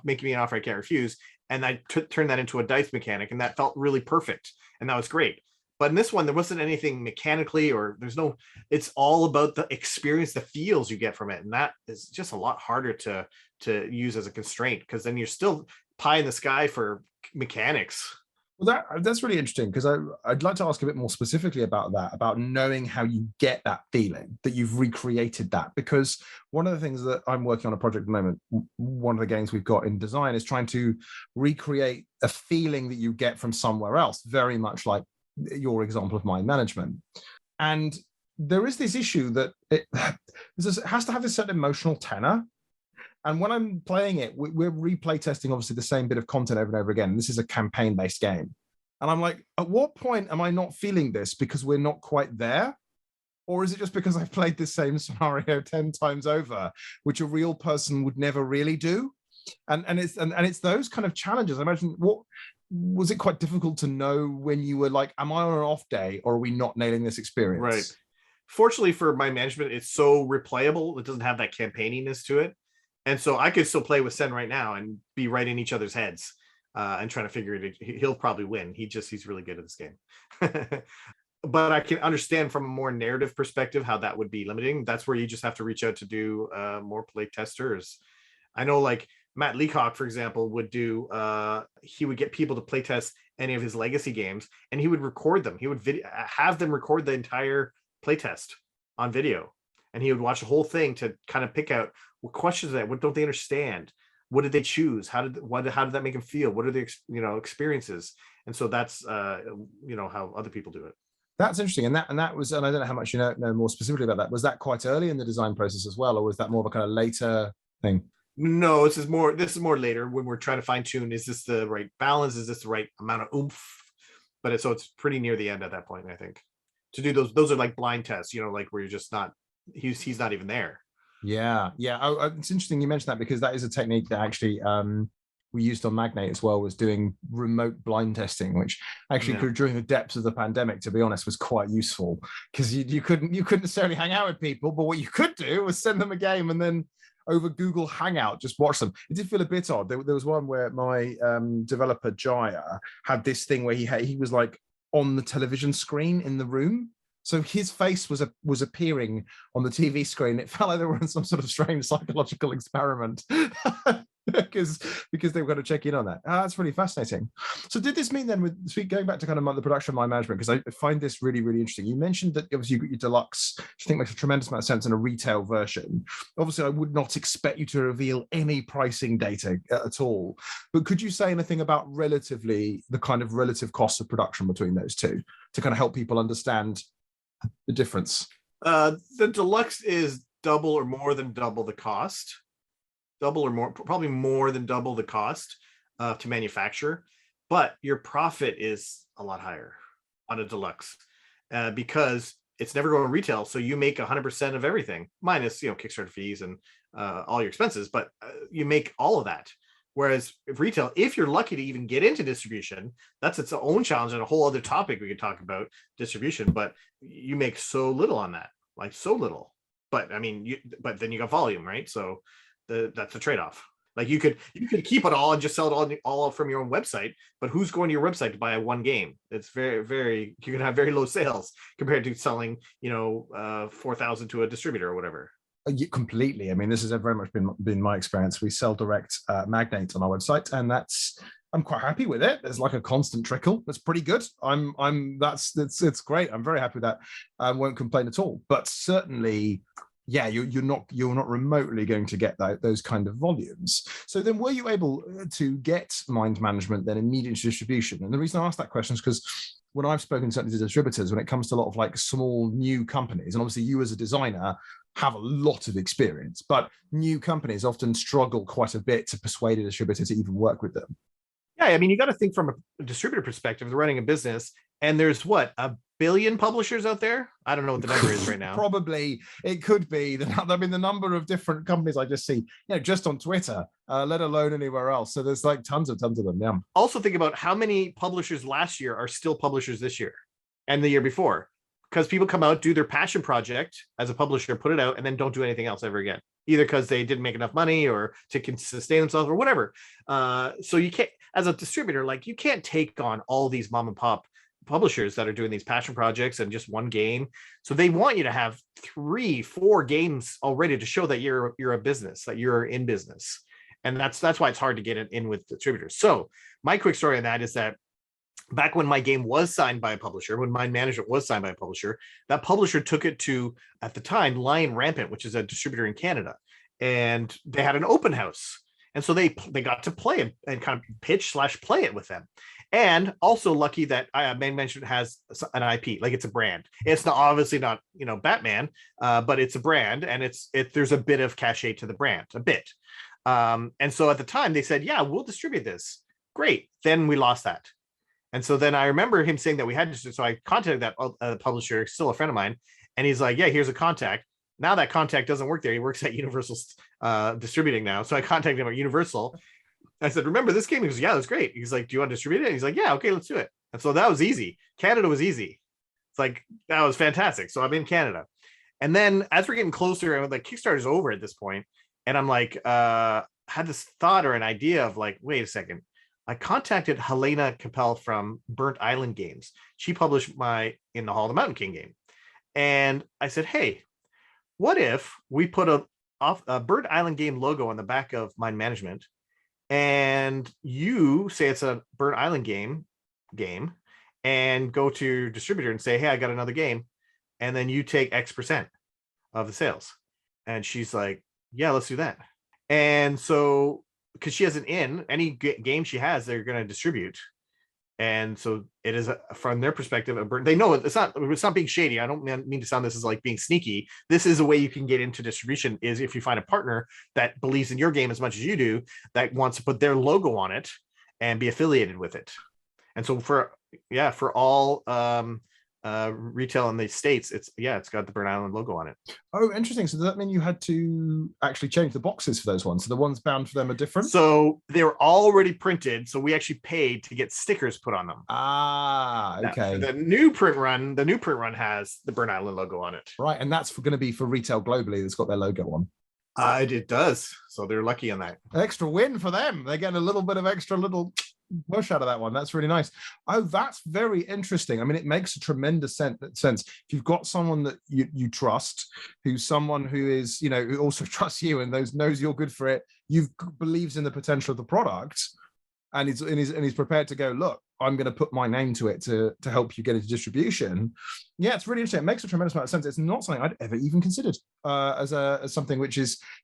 making me an offer I can't refuse, and I turned that into a dice mechanic, and that felt really perfect, and that was great. But in this one, there wasn't anything mechanically, or there's no. It's all about the experience, the feels you get from it, and that is just a lot harder to use as a constraint, because then you're still pie in the sky for mechanics. Well, that's really interesting, because I'd like to ask a bit more specifically about that, about knowing how you get that feeling that you've recreated that. Because one of the things that I'm working on a project at the moment, one of the games we've got in design, is trying to recreate a feeling that you get from somewhere else, very much like your example of mind management. And there is this issue that it has to have a certain emotional tenor. And when I'm playing it, we're replay testing, obviously, the same bit of content over and over again. This is a campaign-based game. And I'm like, at what point am I not feeling this because we're not quite there? Or is it just because I've played this same scenario 10 times over, which a real person would never really do? And it's those kind of challenges. I imagine, what was it quite difficult to know when you were like, am I on an off day, or are we not nailing this experience? Right. Fortunately for my management, it's so replayable. It doesn't have that campaigniness to it. And so I could still play with Sen right now and be right in each other's heads and trying to figure it. He'll probably win. He's really good at this game. But I can understand from a more narrative perspective how that would be limiting. That's where you just have to reach out to do more play testers. I know, like Matt Leacock, for example, would do, he would get people to play test any of his legacy games, and he would record them. He would have them record the entire playtest on video, and he would watch the whole thing to kind of pick out what questions are that, what don't they understand, what did they choose, how did that make them feel, what are the experiences. And so that's how other people do it. That's interesting. And that was, and I don't know how much you know more specifically about that. Was that quite early in the design process as well, or was that more of a kind of later thing? No, this is more later, when we're trying to fine tune, is this the right balance, is this the right amount of oomph? But it's pretty near the end at that point, I think, to do those are like blind tests, like where you're just not, he's not even there. Yeah. It's interesting you mentioned that, because that is a technique that actually we used on Magnate as well, was doing remote blind testing, which actually during the depths of the pandemic, to be honest, was quite useful, because you couldn't necessarily hang out with people, but what you could do was send them a game and then over Google Hangout just watch them. It did feel a bit odd. There was one where my developer Jaya had this thing where he was like on the television screen in the room. So his face was appearing on the TV screen. It felt like they were in some sort of strange psychological experiment because they were going to check in on that. That's really fascinating. So did this mean then, with going back to kind of the production of mind management, because I find this really, really interesting. You mentioned that obviously you got your deluxe, which I think makes a tremendous amount of sense, in a retail version. Obviously, I would not expect you to reveal any pricing data at all. But could you say anything about the kind of relative costs of production between those two, to kind of help people understand the difference? The deluxe is double or more than double the cost. Probably more than double the cost to manufacture, but your profit is a lot higher on a deluxe because it's never going to retail. So you make 100% of everything, minus Kickstarter fees and all your expenses, but you make all of that. Whereas retail, if you're lucky to even get into distribution, that's its own challenge and a whole other topic we could talk about, distribution. But you make so little on that, like so little. But I mean, but then you got volume, right? So that's the trade-off. Like you could keep it all and just sell it all from your own website, but who's going to your website to buy one game? It's very, very, you can have very low sales compared to selling 4,000 to a distributor or whatever. Completely. I mean, this has very much been my experience. We sell direct Magnate on our website, and I'm quite happy with it. There's like a constant trickle. That's pretty good. It's great. I'm very happy with that. I won't complain at all. But certainly, yeah, you're not remotely going to get those kind of volumes. So then, were you able to get mind management then immediate distribution? And the reason I asked that question is because when I've spoken certainly to distributors, when it comes to a lot of like small new companies, and obviously you as a designer have a lot of experience, but new companies often struggle quite a bit to persuade a distributor to even work with them. Yeah, I mean, you got to think from a distributor perspective. They're running a business, and there's what, 1 billion publishers out there. I don't know what the number is right now. Probably it could be. I mean, the number of different companies I just see, just on Twitter, let alone anywhere else. So there's like tons of them. Yeah. Also think about how many publishers last year are still publishers this year and the year before, because people come out, do their passion project as a publisher, put it out, and then don't do anything else ever again, either because they didn't make enough money or to sustain themselves or whatever. So you can't, as a distributor, like you can't take on all these mom and pop publishers that are doing these passion projects and just one game. So they want you to have 3-4 games already to show that you're a business, that you're in business. And that's why it's hard to get it in with distributors. So my quick story on that is that back when my game was signed by a publisher, when Mind Management was signed by a publisher, that publisher took it to, at the time, Lion Rampant, which is a distributor in Canada. And they had an open house. And so they got to play it and kind of pitch/play it with them. And also lucky that Mind Management has an IP, like it's a brand. It's not obviously not, Batman, but it's a brand, and there's a bit of cachet to the brand, a bit. And so at the time they said, yeah, we'll distribute this. Great. Then we lost that. And so then I remember him saying that we had to, so I contacted that publisher, still a friend of mine, and he's like, yeah, here's a contact. Now that contact doesn't work there. He works at Universal distributing now. So I contacted him at Universal. I said, remember this game? He goes, yeah, that's great. He's like, do you want to distribute it? He's like, yeah, okay, let's do it. And so that was easy. Canada was easy. It's like, that was fantastic. So I'm in Canada. And then as we're getting closer, and like Kickstarter's over at this point, and I'm like, had this thought or an idea of like, wait a second. I contacted Helena Capel from Burnt Island Games. She published my In the Hall of the Mountain King game. And I said, hey, what if we put a Burnt Island game logo on the back of Mind Management, and you say it's a Burnt Island game, and go to your distributor and say, hey, I got another game. And then you take X% of the sales. And she's like, yeah, let's do that. And so, because she has an in, any game she has, they're going to distribute. And so it is, from their perspective, they know it's not being shady. I don't mean to sound this as like being sneaky. This is a way you can get into distribution, is if you find a partner that believes in your game as much as you do, that wants to put their logo on it and be affiliated with it. And so for all retail in the States, it's got the Burnt Island logo on it. Oh, interesting. So does that mean you had to actually change the boxes for those ones? So the ones bound for them are different? So they were already printed. So we actually paid to get stickers put on them. Ah, okay. Now, the new print run has the Burnt Island logo on it. Right. And that's going to be for retail globally that's got their logo on. It does. So they're lucky on that. Extra win for them. They're getting a little bit of extra little push out of that one. That's really nice. Oh, that's very interesting. I mean, it makes a tremendous sense. If you've got someone that you trust, who's someone who is, who also trusts you and knows you're good for it, believes in the potential of the product, and he's prepared to go, look, I'm going to put my name to it to help you get into distribution. Yeah, it's really interesting. It makes a tremendous amount of sense. It's not something I'd ever even considered as something which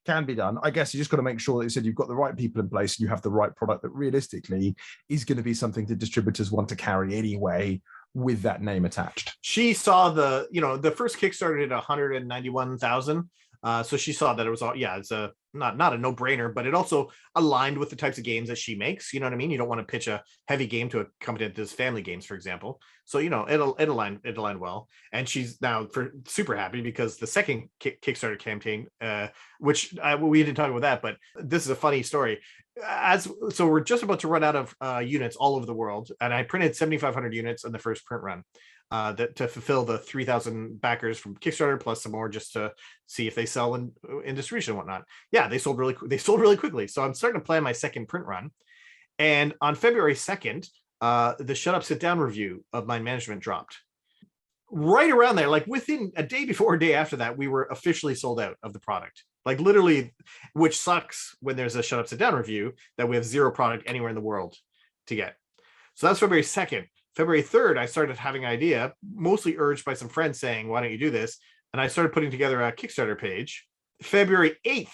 can be done. I guess you just got to make sure that you said you've got the right people in place and you have the right product that realistically is going to be something that distributors want to carry anyway, with that name attached. She saw the first Kickstarter did 191,000. So she saw that it was all, it's a not a no-brainer, but it also aligned with the types of games that she makes. You know what I mean? You don't want to pitch a heavy game to a company that does family games, for example. So it aligned well. And she's now super happy because the second Kickstarter campaign, which we didn't talk about that, but this is a funny story. So we're just about to run out of units all over the world, and I printed 7,500 units in the first print run. To fulfill the 3,000 backers from Kickstarter, plus some more just to see if they sell in distribution and whatnot. Yeah, they sold really quickly. So I'm starting to plan my second print run. And on February 2nd, the Shut Up, Sit Down review of Mind Management dropped. Right around there, like within a day before or day after that, we were officially sold out of the product. Like literally, which sucks when there's a Shut Up, Sit Down review that we have zero product anywhere in the world to get. So that's February 2nd. February 3rd, I started having an idea, mostly urged by some friends saying, why don't you do this? And I started putting together a Kickstarter page. February 8th,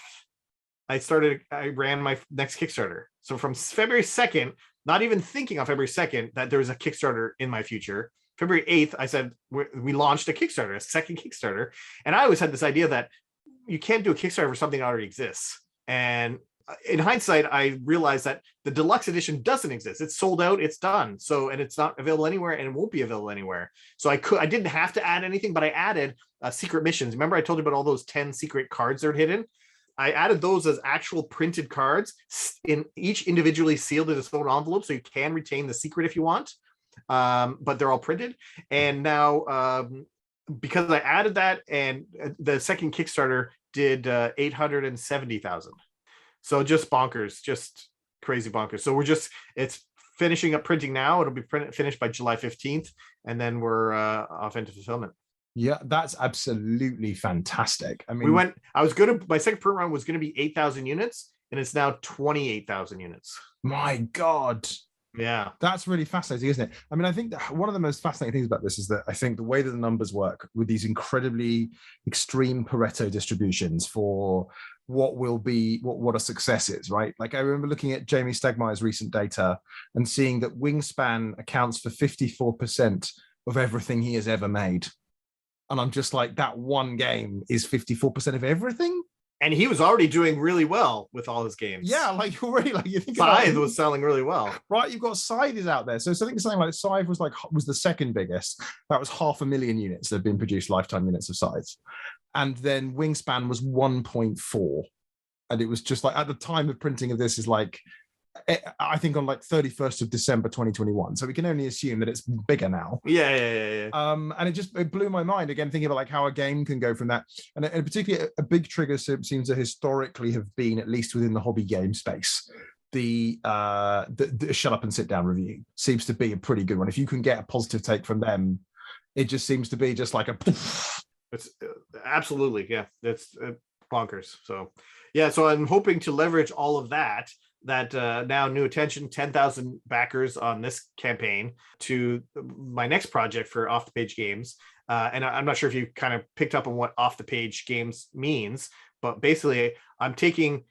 I ran my next Kickstarter. So from February 2nd, not even thinking on February 2nd that there was a Kickstarter in my future. February 8th, I said, we launched a Kickstarter, a second Kickstarter. And I always had this idea that you can't do a Kickstarter for something that already exists. And In hindsight, I realized that the deluxe edition doesn't exist. It's sold out. It's done. So, and it's not available anywhere, and it won't be available anywhere. So I didn't have to add anything, but I added secret missions. Remember, I told you about all those 10 secret cards that are hidden. I added those as actual printed cards, in each individually sealed in its own envelope, so you can retain the secret if you want. But they're all printed. And now, because I added that, and the second Kickstarter did 870,000. So just bonkers, just crazy bonkers. So it's finishing up printing now. It'll be finished by July 15th, and then we're off into fulfillment. Yeah, that's absolutely fantastic. I mean, my second print run was going to be 8,000 units, and it's now 28,000 units. My God. Yeah, that's really fascinating, isn't it? I mean, I think that one of the most fascinating things about this is that I think the way that the numbers work with these incredibly extreme Pareto distributions for what will be what a success is, right? Like I remember looking at Jamie Stegmaier's recent data and seeing that Wingspan accounts for 54% of everything he has ever made. And I'm just like, that one game is 54% of everything? And he was already doing really well with all his games. Yeah, like already, like you think Scythe was selling really well. Right, you've got Scythe is out there. So I think something like Scythe was the second biggest. That was 500,000 units that have been produced, lifetime units of Scythe. And then Wingspan was 1.4. And it was just like, at the time of printing of this is like, I think on like 31st of December 2021. So we can only assume that it's bigger now. Yeah. And it blew my mind again, thinking about like how a game can go from that. And particularly a big trigger seems to historically have been, at least within the hobby game space, the shut up and sit down review seems to be a pretty good one. If you can get a positive take from them, it just seems to be just like a poof. It's absolutely, yeah, it's bonkers. So yeah, so I'm hoping to leverage all of that now new attention, 10,000 backers on this campaign, to my next project for Off the Page Games. And I'm not sure if you kind of picked up on what Off the Page Games means, but basically I'm taking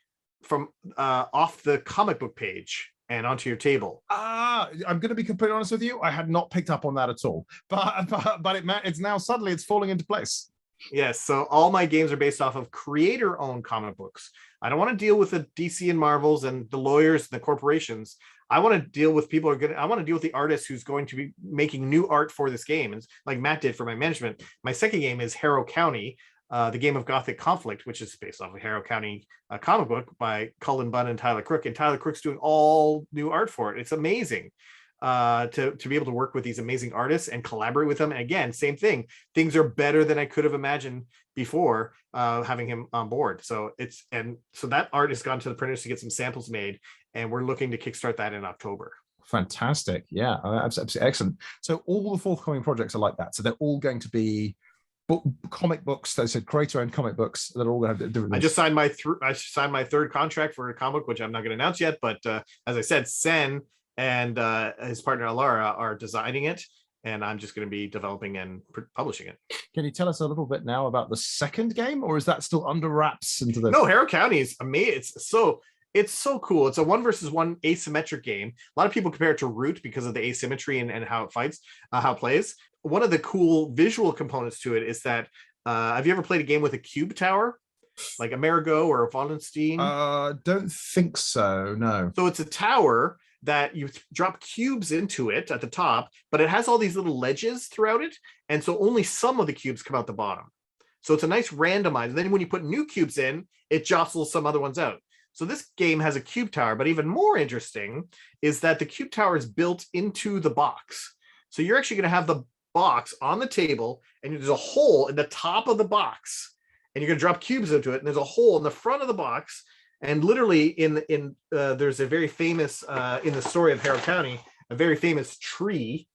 from off the comic book page and onto your table. I'm going to be completely honest with you. I had not picked up on that at all, but it's now suddenly it's falling into place. Yes, so all my games are based off of creator-owned comic books. I don't want to deal with the DC and Marvels and the lawyers and the corporations. I want to deal with I want to deal with the artist who's going to be making new art for this game. And like Matt did for my management. My second game is Harrow County, the game of Gothic Conflict, which is based off of Harrow County comic book by Cullen Bunn and Tyler Crook. And Tyler Crook's doing all new art for it. It's amazing. To be able to work with these amazing artists and collaborate with them. And again, same thing. Things are better than I could have imagined before having him on board. So that art has gone to the printers to get some samples made, and we're looking to kickstart that in October. Fantastic. Yeah, absolutely excellent. So all the forthcoming projects are like that. So they're all going to be comic books. They said creator-owned comic books that are all going to have different. I just signed my third contract for a comic, which I'm not going to announce yet. But as I said, Sen and his partner Alara are designing it, and I'm just going to be developing and publishing it. Can you tell us a little bit now about the second game, or is that still under wraps into the? No, Harrow County is amazing. It's so cool. It's a 1-versus-1 asymmetric game. A lot of people compare it to Root because of the asymmetry and how it fights, how it plays. One of the cool visual components to it is that have you ever played a game with a cube tower, like Amerigo or a Wallenstein? Don't think so. No. So it's a tower that you drop cubes into it at the top, but it has all these little ledges throughout it. And so only some of the cubes come out the bottom. So it's a nice randomizer. Then when you put new cubes in, it jostles some other ones out. So this game has a cube tower, but even more interesting is that the cube tower is built into the box. So you're actually going to have the box on the table, and there's a hole in the top of the box, and you're going to drop cubes into it. And there's a hole in the front of the box. And literally there's a very famous, in the story of Harrow County, a very famous tree,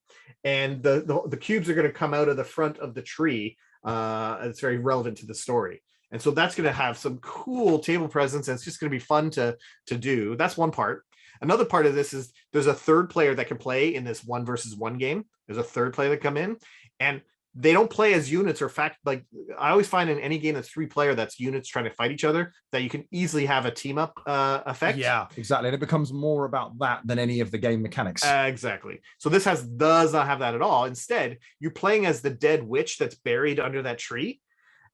and the cubes are going to come out of the front of the tree. It's very relevant to the story. And so that's going to have some cool table presence, and it's just going to be fun to do. That's one part. Another part of this is there's a third player that can play in this 1-versus-1 game. There's a third player that come in, and they don't play as units or like I always find in any game that's 3-player that's units trying to fight each other, that you can easily have a team up effect. Yeah, exactly. And it becomes more about that than any of the game mechanics. Exactly. So this does not have that at all. Instead, you're playing as the dead witch that's buried under that tree,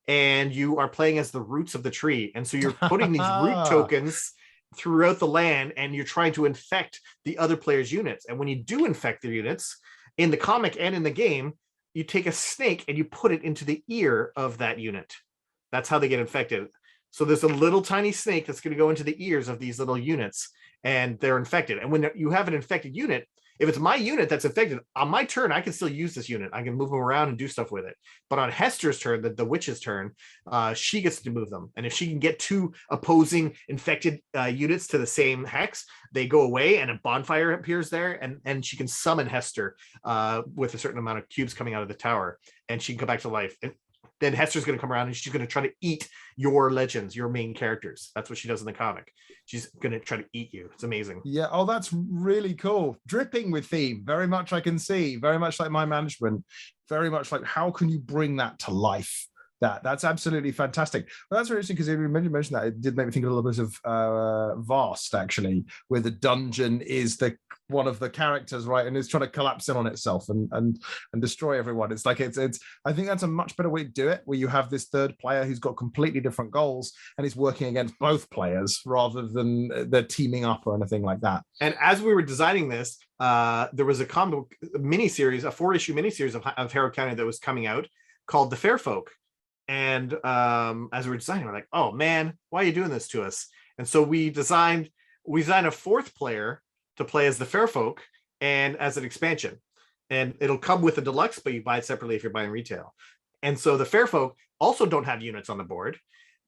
and you are playing as the roots of the tree. And so you're putting these root tokens throughout the land, and you're trying to infect the other player's units. And when you do infect their units in the comic and in the game, you take a snake and you put it into the ear of that unit. That's how they get infected. So there's a little tiny snake that's going to go into the ears of these little units, and they're infected. And when you have an infected unit, if it's my unit that's infected, on my turn, I can still use this unit. I can move them around and do stuff with it. But on Hester's turn, the witch's turn, she gets to move them. And if she can get 2 opposing infected units to the same hex, they go away and a bonfire appears there. And she can summon Hester with a certain amount of cubes coming out of the tower. And she can come back to life. And then Hester's going to come around and she's going to try to eat your legends, your main characters. That's what she does in the comic. She's going to try to eat you. It's amazing. Yeah. Oh, that's really cool. Dripping with theme. Very much I can see. Very much like my management. Very much like, how can you bring that to life? That's absolutely fantastic. Well, that's very interesting because you mentioned that. It did make me think a little bit of Vast, actually, where the dungeon is one of the characters, right, and it's trying to collapse in on itself and destroy everyone. It's like it's. I think that's a much better way to do it, where you have this third player who's got completely different goals and is working against both players rather than they're teaming up or anything like that. And as we were designing this, there was a comic miniseries, a 4-issue miniseries of Harrow County that was coming out called The Fair Folk. And as we were designing, we're like, oh man, why are you doing this to us? And so we designed a 4th player to play as the Fair Folk and as an expansion. And it'll come with a deluxe, but you buy it separately if you're buying retail. And so the Fair Folk also don't have units on the board.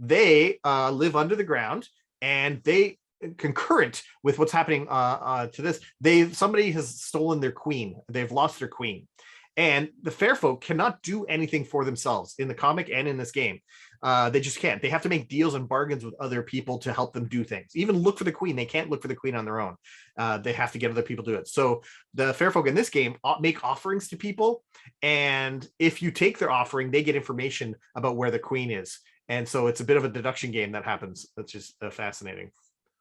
They live under the ground, and they concurrent with what's happening to this. Somebody has stolen their queen. They've lost their queen. And the Fair Folk cannot do anything for themselves in the comic and in this game. They just can't. They have to make deals and bargains with other people to help them do things. Even look for the queen. They can't look for the queen on their own. They have to get other people to do it. So the Fair Folk in this game make offerings to people. And if you take their offering, they get information about where the queen is. And so it's a bit of a deduction game that happens. That's just fascinating.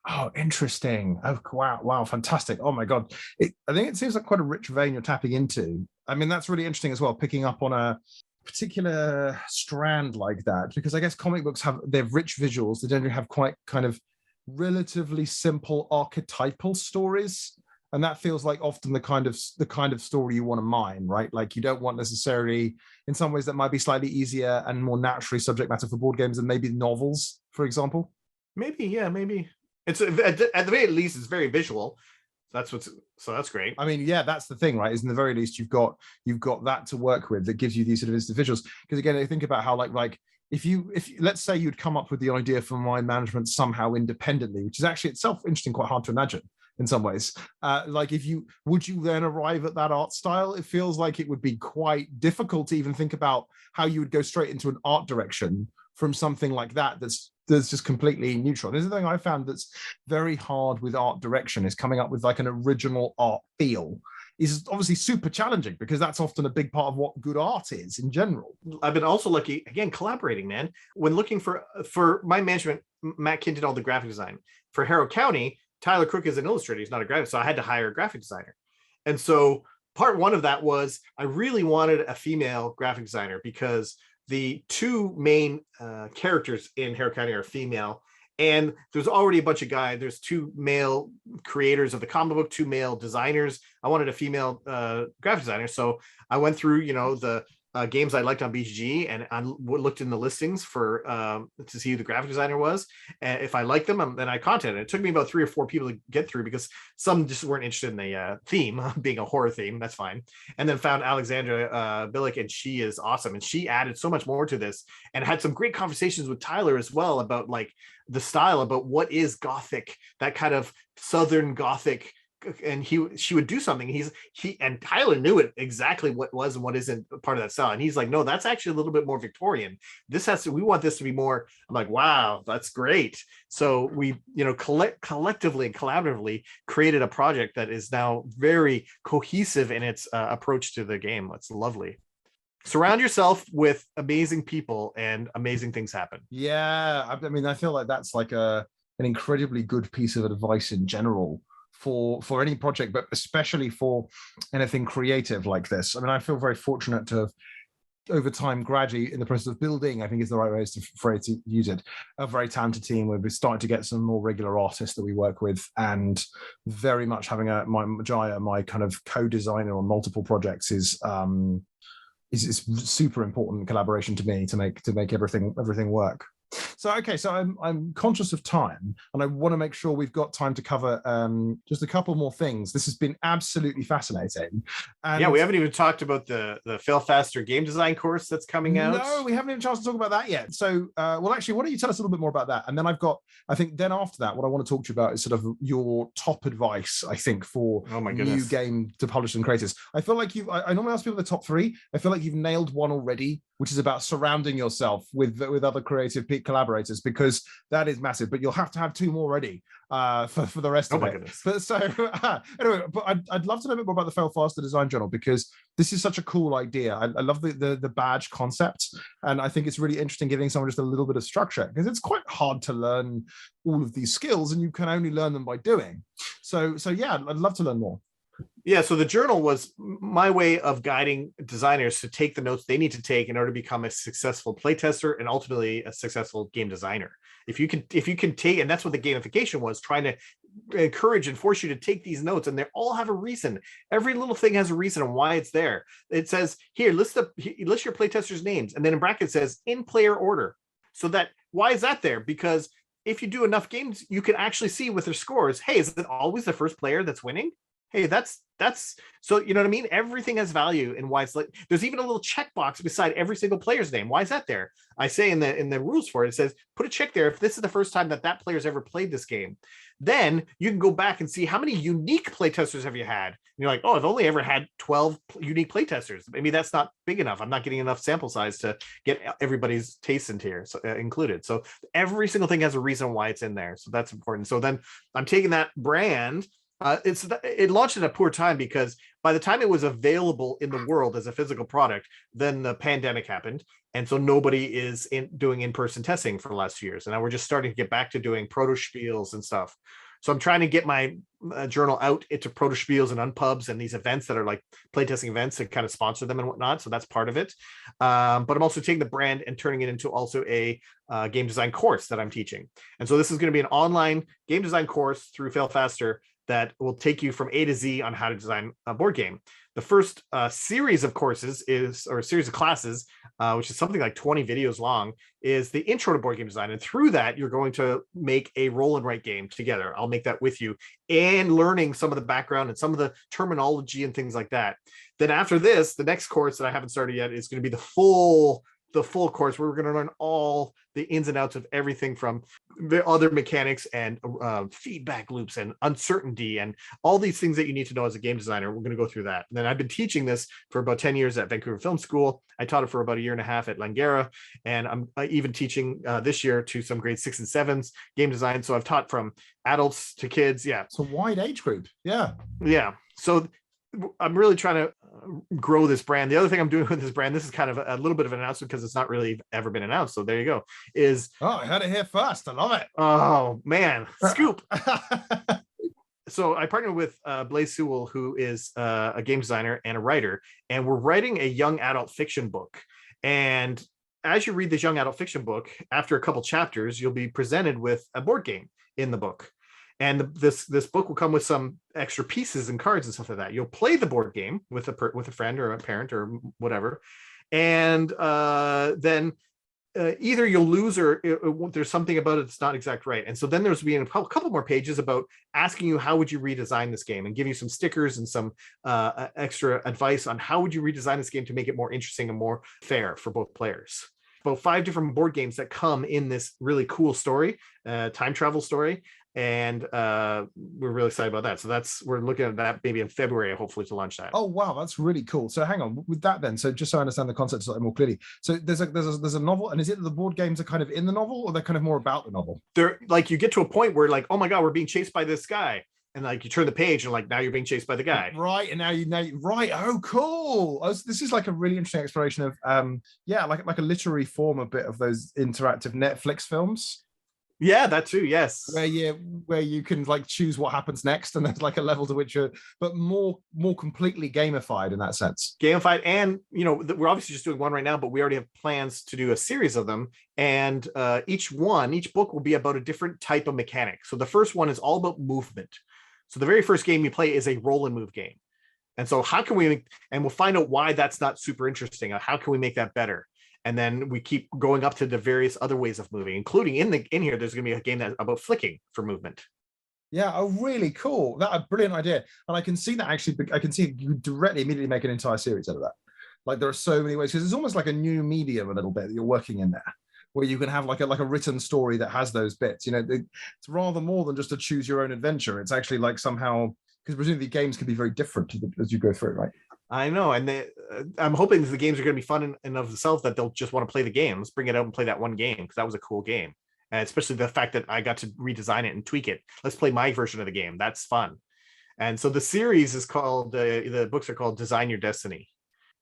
Oh, interesting. Oh, wow, fantastic. Oh my God. I think it seems like quite a rich vein you're tapping into. I mean, that's really interesting as well, picking up on a particular strand like that, because I guess comic books they're rich visuals. They generally have quite kind of relatively simple archetypal stories. And that feels like often the kind of story you want to mine, right? Like you don't want necessarily, in some ways that might be slightly easier and more naturally subject matter for board games than maybe novels, for example. Maybe, yeah, maybe. It's at the very least, it's very visual. So that's great. I mean, yeah, that's the thing, right? Is in the very least you've got that to work with that gives you these sort of instant visuals. Because again, I think about how like if let's say you'd come up with the idea for my management somehow independently, which is actually itself interesting, quite hard to imagine in some ways. Like would you then arrive at that art style? It feels like it would be quite difficult to even think about how you would go straight into an art direction from something like that that's just completely neutral. There's the thing I found that's very hard with art direction is coming up with like an original art feel. Is obviously super challenging because that's often a big part of what good art is in general. I've been also lucky, again, collaborating, man. When looking for my management, Matt Kinn did all the graphic design. For Harrow County, Tyler Crook is an illustrator. He's not a graphic, so I had to hire a graphic designer. And so part one of that was I really wanted a female graphic designer because the 2 main characters in Harrow County are female, and there's already a bunch of guys. There's 2 male creators of the comic book, 2 male designers. I wanted a female graphic designer, so I went through, the games I liked on BGG, and I looked in the listings for to see who the graphic designer was. And if I liked them, then I contacted. It took me about 3 or 4 people to get through because some just weren't interested in the theme, being a horror theme. That's fine. And then found Alexandra Billick, and she is awesome. And she added so much more to this, and had some great conversations with Tyler as well about like the style, about what is Gothic, that kind of Southern Gothic. And she would do something. And Tyler knew it exactly what was and what isn't part of that style. And he's like, no, that's actually a little bit more Victorian. We want this to be more. I'm like, wow, that's great. So we, collectively and collaboratively created a project that is now very cohesive in its approach to the game. It's lovely. Surround yourself with amazing people and amazing things happen. Yeah. I mean, I feel like that's like an incredibly good piece of advice in general for any project, but especially for anything creative like this. I mean, I feel very fortunate to have over time, gradually in the process of building, I think is the right way to use it, a very talented team where we're starting to get some more regular artists that we work with, and very much having Jaya, my kind of co-designer on multiple projects, is super important collaboration to me to make everything work. So okay, so I'm conscious of time, and I want to make sure we've got time to cover just a couple more things. This has been absolutely fascinating. And yeah, we haven't even talked about the Fail Faster game design course that's coming out. No, we haven't even had a chance to talk about that yet. So, well, actually, why don't you tell us a little bit more about that? And then I think then after that, what I want to talk to you about is sort of your top advice, I think, for new game to publishers and creators. I feel like I normally ask people the top 3. I feel like you've nailed one already, which is about surrounding yourself with other creative collaborators, because that is massive. But you'll have to have 2 more ready for the rest of it. Goodness. But so anyway, but I'd love to know a bit more about the Fail Faster Design Journal, because this is such a cool idea. I love the badge concept, and I think it's really interesting giving someone just a little bit of structure, because it's quite hard to learn all of these skills, and you can only learn them by doing. So yeah, I'd love to learn more. Yeah, so the journal was my way of guiding designers to take the notes they need to take in order to become a successful playtester and ultimately a successful game designer. If you can take, and that's what the gamification was, trying to encourage and force you to take these notes, and they all have a reason. Every little thing has a reason on why it's there. It says here, list your playtesters' names, and then in brackets says in player order. So that, why is that there? Because if you do enough games, you can actually see with their scores, hey, is it always the first player that's winning? Hey, that's so, you know what I mean? Everything has value, and why it's like there's even a little checkbox beside every single player's name. Why is that there? I say in the rules for it, it says put a check there if this is the first time that player's ever played this game. Then you can go back and see how many unique playtesters have you had. And you're like, oh, I've only ever had 12 unique playtesters. Maybe that's not big enough. I'm not getting enough sample size to get everybody's taste into here, so, included. So every single thing has a reason why it's in there. So that's important. So then I'm taking that brand. It launched at a poor time, because by the time it was available in the world as a physical product, then the pandemic happened. And so nobody is doing in-person testing for the last 2 years. And now we're just starting to get back to doing proto spiels and stuff. So I'm trying to get my journal out into proto spiels and unpubs and these events that are like playtesting events, and kind of sponsor them and whatnot. So that's part of it. But I'm also taking the brand and turning it into also a game design course that I'm teaching. And so this is going to be an online game design course through Fail Faster that will take you from A to Z on how to design a board game. The first series of courses or a series of classes, which is something like 20 videos long, is the intro to board game design. And through that, you're going to make a roll and write game together. I'll make that with you, and learning some of the background and some of the terminology and things like that. Then after this, the next course that I haven't started yet is going to be the full course, where we're going to learn all the ins and outs of everything from the other mechanics and feedback loops and uncertainty and all these things that you need to know as a game designer. We're going to go through that. And then I've been teaching this for about 10 years at Vancouver Film School. I taught it for about 1.5 years at Langara, and I'm even teaching this year to some grade 6 and 7s game design. So I've taught from adults to kids. Yeah, it's a wide age group. Yeah. So I'm really trying to grow this brand. The other thing I'm doing with this brand, this is kind of a little bit of an announcement, because it's not really ever been announced. So there you go. I heard it here first. I love it. Oh man, scoop. So I partnered with Blaise Sewell, who is a game designer and a writer, and we're writing a young adult fiction book. And as you read this young adult fiction book, after a couple chapters, you'll be presented with a board game in the book. And this book will come with some extra pieces and cards and stuff like that. You'll play the board game with a friend or a parent or whatever, and then either you'll lose or there's something about it that's not exact right. And so then there's being a couple more pages about asking you how would you redesign this game, and give you some stickers and some extra advice on how would you redesign this game to make it more interesting and more fair for both players. About 5 different board games that come in this really cool story, time travel story. And we're really excited about that. So we're looking at that maybe in February, hopefully, to launch that. Oh wow, that's really cool. So hang on with that then. So just so I understand the concept slightly more clearly. So there's a novel, and is it that the board games are kind of in the novel, or they're kind of more about the novel? They're like, you get to a point where like, oh my god, we're being chased by this guy. And like you turn the page and like now you're being chased by the guy. Right. And now right. Oh, cool. This is like a really interesting exploration of like a literary form, a bit of those interactive Netflix films. Yeah, that too. Yes. where you can like choose what happens next, and there's like a level to which you're, but more completely gamified in that sense. Gamified, and we're obviously just doing one right now, but we already have plans to do a series of them, and each book will be about a different type of mechanic. So the first one is all about movement. So the very first game you play is a roll and move game, and so how can we, and we'll find out why that's not super interesting. How can we make that better? And then we keep going up to the various other ways of moving, including in here there's going to be a game that's about flicking for movement. Yeah, oh, really cool. That a brilliant idea. And I can see that actually, I can see you directly immediately make an entire series out of that. Like there are so many ways, because it's almost like a new medium a little bit that you're working in there, where you can have like a written story that has those bits. It's rather more than just a choose your own adventure. It's actually like somehow, because presumably games can be very different as you go through, right? I know, and I'm hoping the games are going to be fun in of themselves, that they'll just want to play the game. Let's bring it out and play that one game, because that was a cool game. And especially the fact that I got to redesign it and tweak it. Let's play my version of the game. That's fun. And so the series is called, the books are called Design Your Destiny,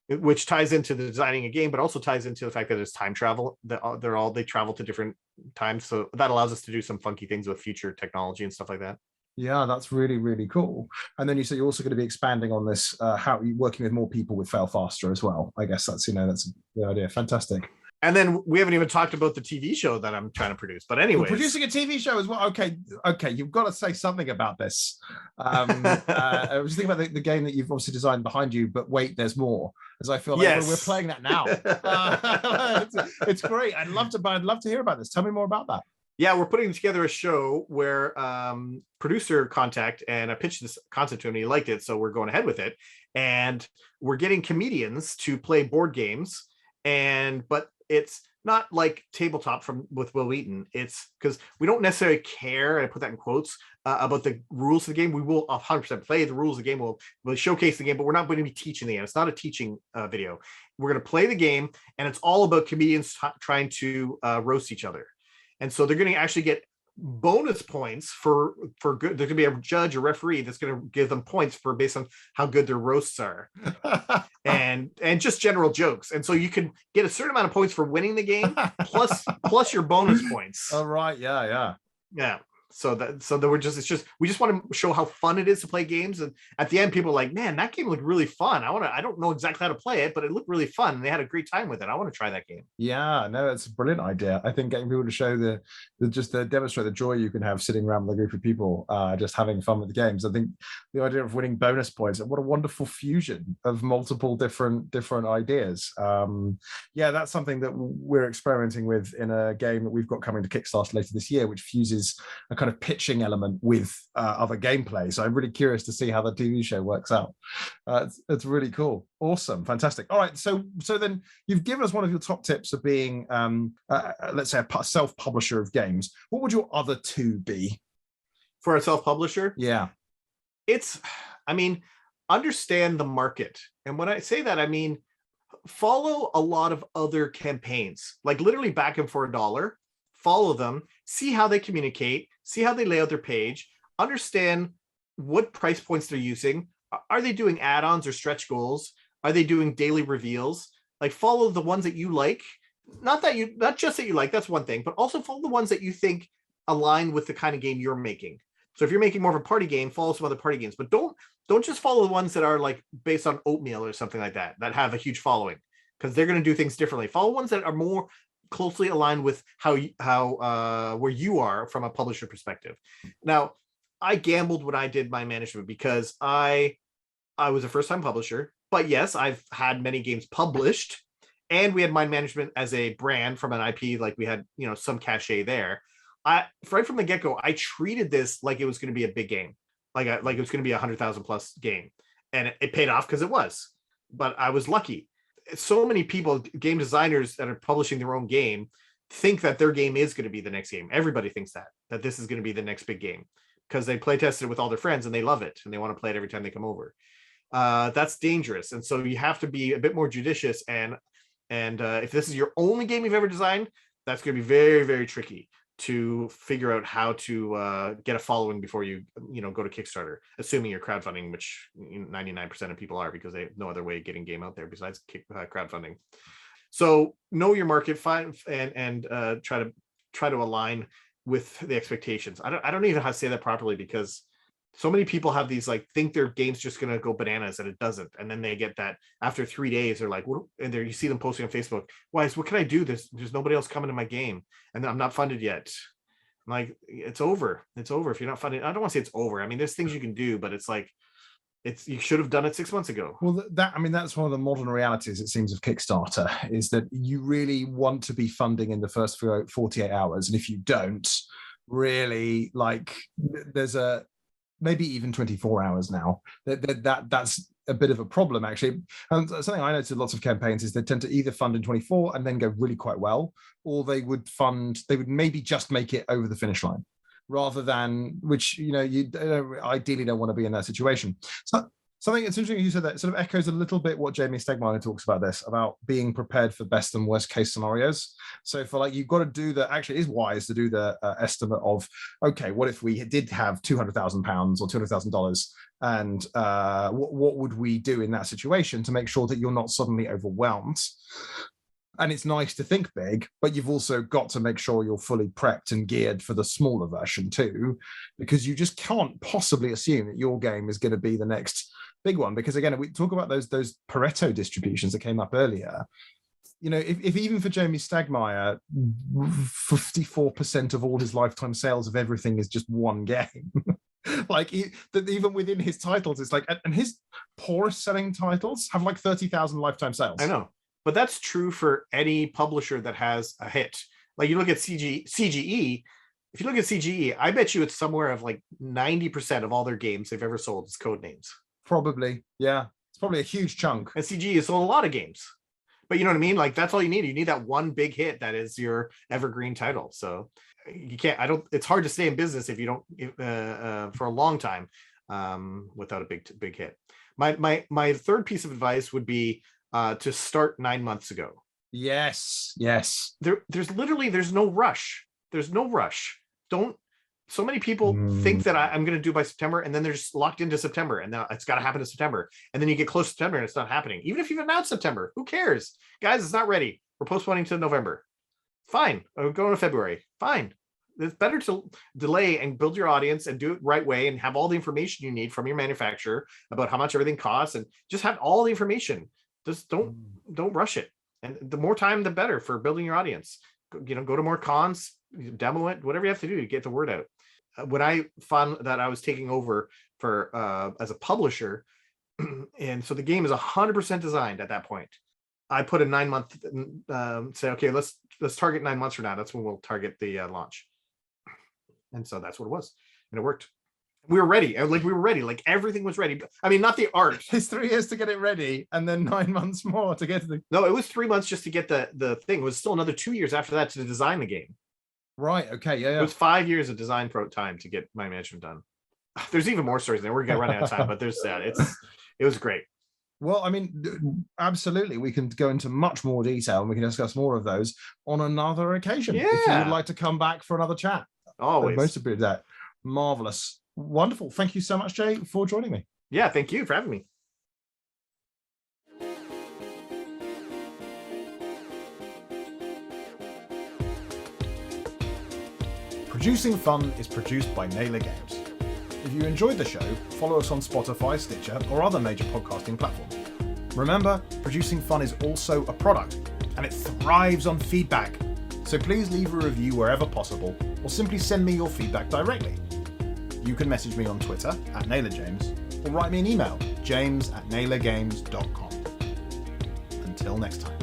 which ties into the designing a game, but also ties into the fact that it's time travel. They travel to different times. So that allows us to do some funky things with future technology and stuff like that. Yeah, that's really, really cool. And then you said you're also going to be expanding on this, how you working with more people with Fail Faster as well. I guess that's the idea. Fantastic. And then we haven't even talked about the TV show that I'm trying to produce. But anyway, producing a TV show as well. Okay, you've got to say something about this. I was thinking about the game that you've obviously designed behind you, but wait, there's more. As I feel like we're playing that now. It's great. I'd love to hear about this. Tell me more about that. Yeah, we're putting together a show where producer contact, and I pitched this concept to him and he liked it, so we're going ahead with it. And we're getting comedians to play board games, but it's not like tabletop with Will Wheaton. It's because we don't necessarily care, and I put that in quotes, about the rules of the game. We will 100% play the rules of the game. We'll showcase the game, but we're not going to be teaching the game. It's not a teaching video. We're going to play the game, and it's all about comedians trying to roast each other. And so they're going to actually get bonus points for good. There's going to be a judge, a referee that's going to give them points based on how good their roasts are, and just general jokes. And so you can get a certain amount of points for winning the game, plus your bonus points. All right, yeah. So we just want to show how fun it is to play games, and at the end people are like, man, that game looked really fun. I don't know exactly how to play it, but it looked really fun and they had a great time with it. I want to try that game. Yeah, no, it's a brilliant idea. I think getting people to show demonstrate the joy you can have sitting around with a group of people, just having fun with the games. I think the idea of winning bonus points, what a wonderful fusion of multiple different ideas. Yeah, that's something that we're experimenting with in a game that we've got coming to Kickstarter later this year, which fuses a kind of pitching element with other gameplay. So I'm really curious to see how the TV show works out. It's really cool. Awesome. Fantastic. All right. So then you've given us one of your top tips of being, let's say, a self-publisher of games. What would your other two be? For a self-publisher? Yeah. Understand the market. And when I say that, I mean, follow a lot of other campaigns, like literally back them for $1. Follow them, see how they communicate, see how they lay out their page, understand what price points they're using. Are they doing add-ons or stretch goals? Are they doing daily reveals? Like, follow the ones that you like. Not just that you like, that's one thing, but also follow the ones that you think align with the kind of game you're making. So if you're making more of a party game, follow some other party games, but don't just follow the ones that are like based on oatmeal or something like that have a huge following, because they're going to do things differently. Follow ones that are more closely aligned with where you are from a publisher perspective. Now, I gambled when I did my management because I was a first-time publisher, but yes, I've had many games published, and we had Mind Management as a brand from an IP, like we had some cachet there. Right from the get-go, I treated this like it was going to be a big game, like it was going to be 100,000 plus game, and it paid off because it was. But I was lucky. So many people, game designers that are publishing their own game, think that their game is going to be the next game. Everybody thinks that this is going to be the next big game because they play tested it with all their friends and they love it and they want to play it every time they come over. That's dangerous, and so you have to be a bit more judicious. And if this is your only game you've ever designed, that's going to be very, very tricky to figure out how to get a following before you go to Kickstarter, assuming you're crowdfunding, which 99% of people are, because they have no other way of getting game out there besides crowdfunding. So know your market, find and try to align with the expectations. I don't even know how to say that properly, because so many people have these like think their game's just gonna go bananas and it doesn't, and then they get that after 3 days they're like, what? And there you see them posting on Facebook, what can I do? There's nobody else coming to my game, and I'm not funded yet. I'm like, it's over if you're not funded. I don't want to say it's over. I mean, there's things you can do, but it's like, you should have done it 6 months ago. Well, that's one of the modern realities, it seems, of Kickstarter, is that you really want to be funding in the first 48 hours. And if you don't, really, like, there's a maybe even 24 hours now. That's a bit of a problem, actually. And something I noticed lots of campaigns is they tend to either fund in 24 and then go really quite well, or they would maybe just make it over the finish line, rather than, which, you ideally don't want to be in that situation. So something that's interesting you said, that sort of echoes a little bit what Jamie Stegmaier talks about this, about being prepared for best and worst case scenarios. So for like, you've got to do actually it is wise to do the estimate of, okay, what if we did have £200,000 or $200,000, and what would we do in that situation to make sure that you're not suddenly overwhelmed? And it's nice to think big, but you've also got to make sure you're fully prepped and geared for the smaller version too, because you just can't possibly assume that your game is going to be the next big one. Because again, we talk about those Pareto distributions that came up earlier. If even for Jamie Stegmaier, 54% of all his lifetime sales of everything is just one game. Like, even within his titles, it's like, and his poorest selling titles have like 30,000 lifetime sales. I know. But that's true for any publisher that has a hit. Like, you look at CGE. If you look at CGE, I bet you it's somewhere of like 90% of all their games they've ever sold is code names. Probably, yeah. It's probably a huge chunk. And CGE has sold a lot of games. But you know what I mean? Like, that's all you need. You need that one big hit that is your evergreen title. So you can't, it's hard to stay in business if you don't, for a long time, without a big hit. My third piece of advice would be, to start 9 months ago. Yes. There's no rush. So many people think that I'm going to do by September, and then they're just locked into September, and then it's got to happen in September. And then you get close to September and it's not happening. Even if you've announced September, who cares? Guys, it's not ready. We're postponing to November. Fine. We're going to February. Fine. It's better to delay and build your audience and do it right way and have all the information you need from your manufacturer about how much everything costs, and just have all the information. Just don't rush it. And the more time, the better for building your audience. Go to more cons, demo it, whatever you have to do to get the word out. When I found that I was taking over for as a publisher, and so the game is 100% designed at that point, I put a 9 month, say, okay, let's target 9 months from now. That's when we'll target the launch. And so that's what it was, and it worked. We were ready. Like everything was ready. I mean, not the art. It's 3 years to get it ready, and then 9 months more to get the. No, it was 3 months just to get the thing. It was still another 2 years after that to design the game. Right. Okay. Yeah. It was 5 years of design time to get my management done. There's even more stories there. We're gonna run out of time, but there's that. It was great. Well, I mean, absolutely. We can go into much more detail, and we can discuss more of those on another occasion. Yeah. If you would like to come back for another chat. Always. Most of that. Marvelous. Wonderful. Thank you so much, Jay, for joining me. Yeah, thank you for having me. Producing Fun is produced by Naylor Games. If you enjoyed the show, follow us on Spotify, Stitcher, or other major podcasting platforms. Remember, Producing Fun is also a product, and it thrives on feedback. So please leave a review wherever possible, or simply send me your feedback directly. You can message me on Twitter @NaylorJames, or write me an email, james@naylorgames.com. Until next time.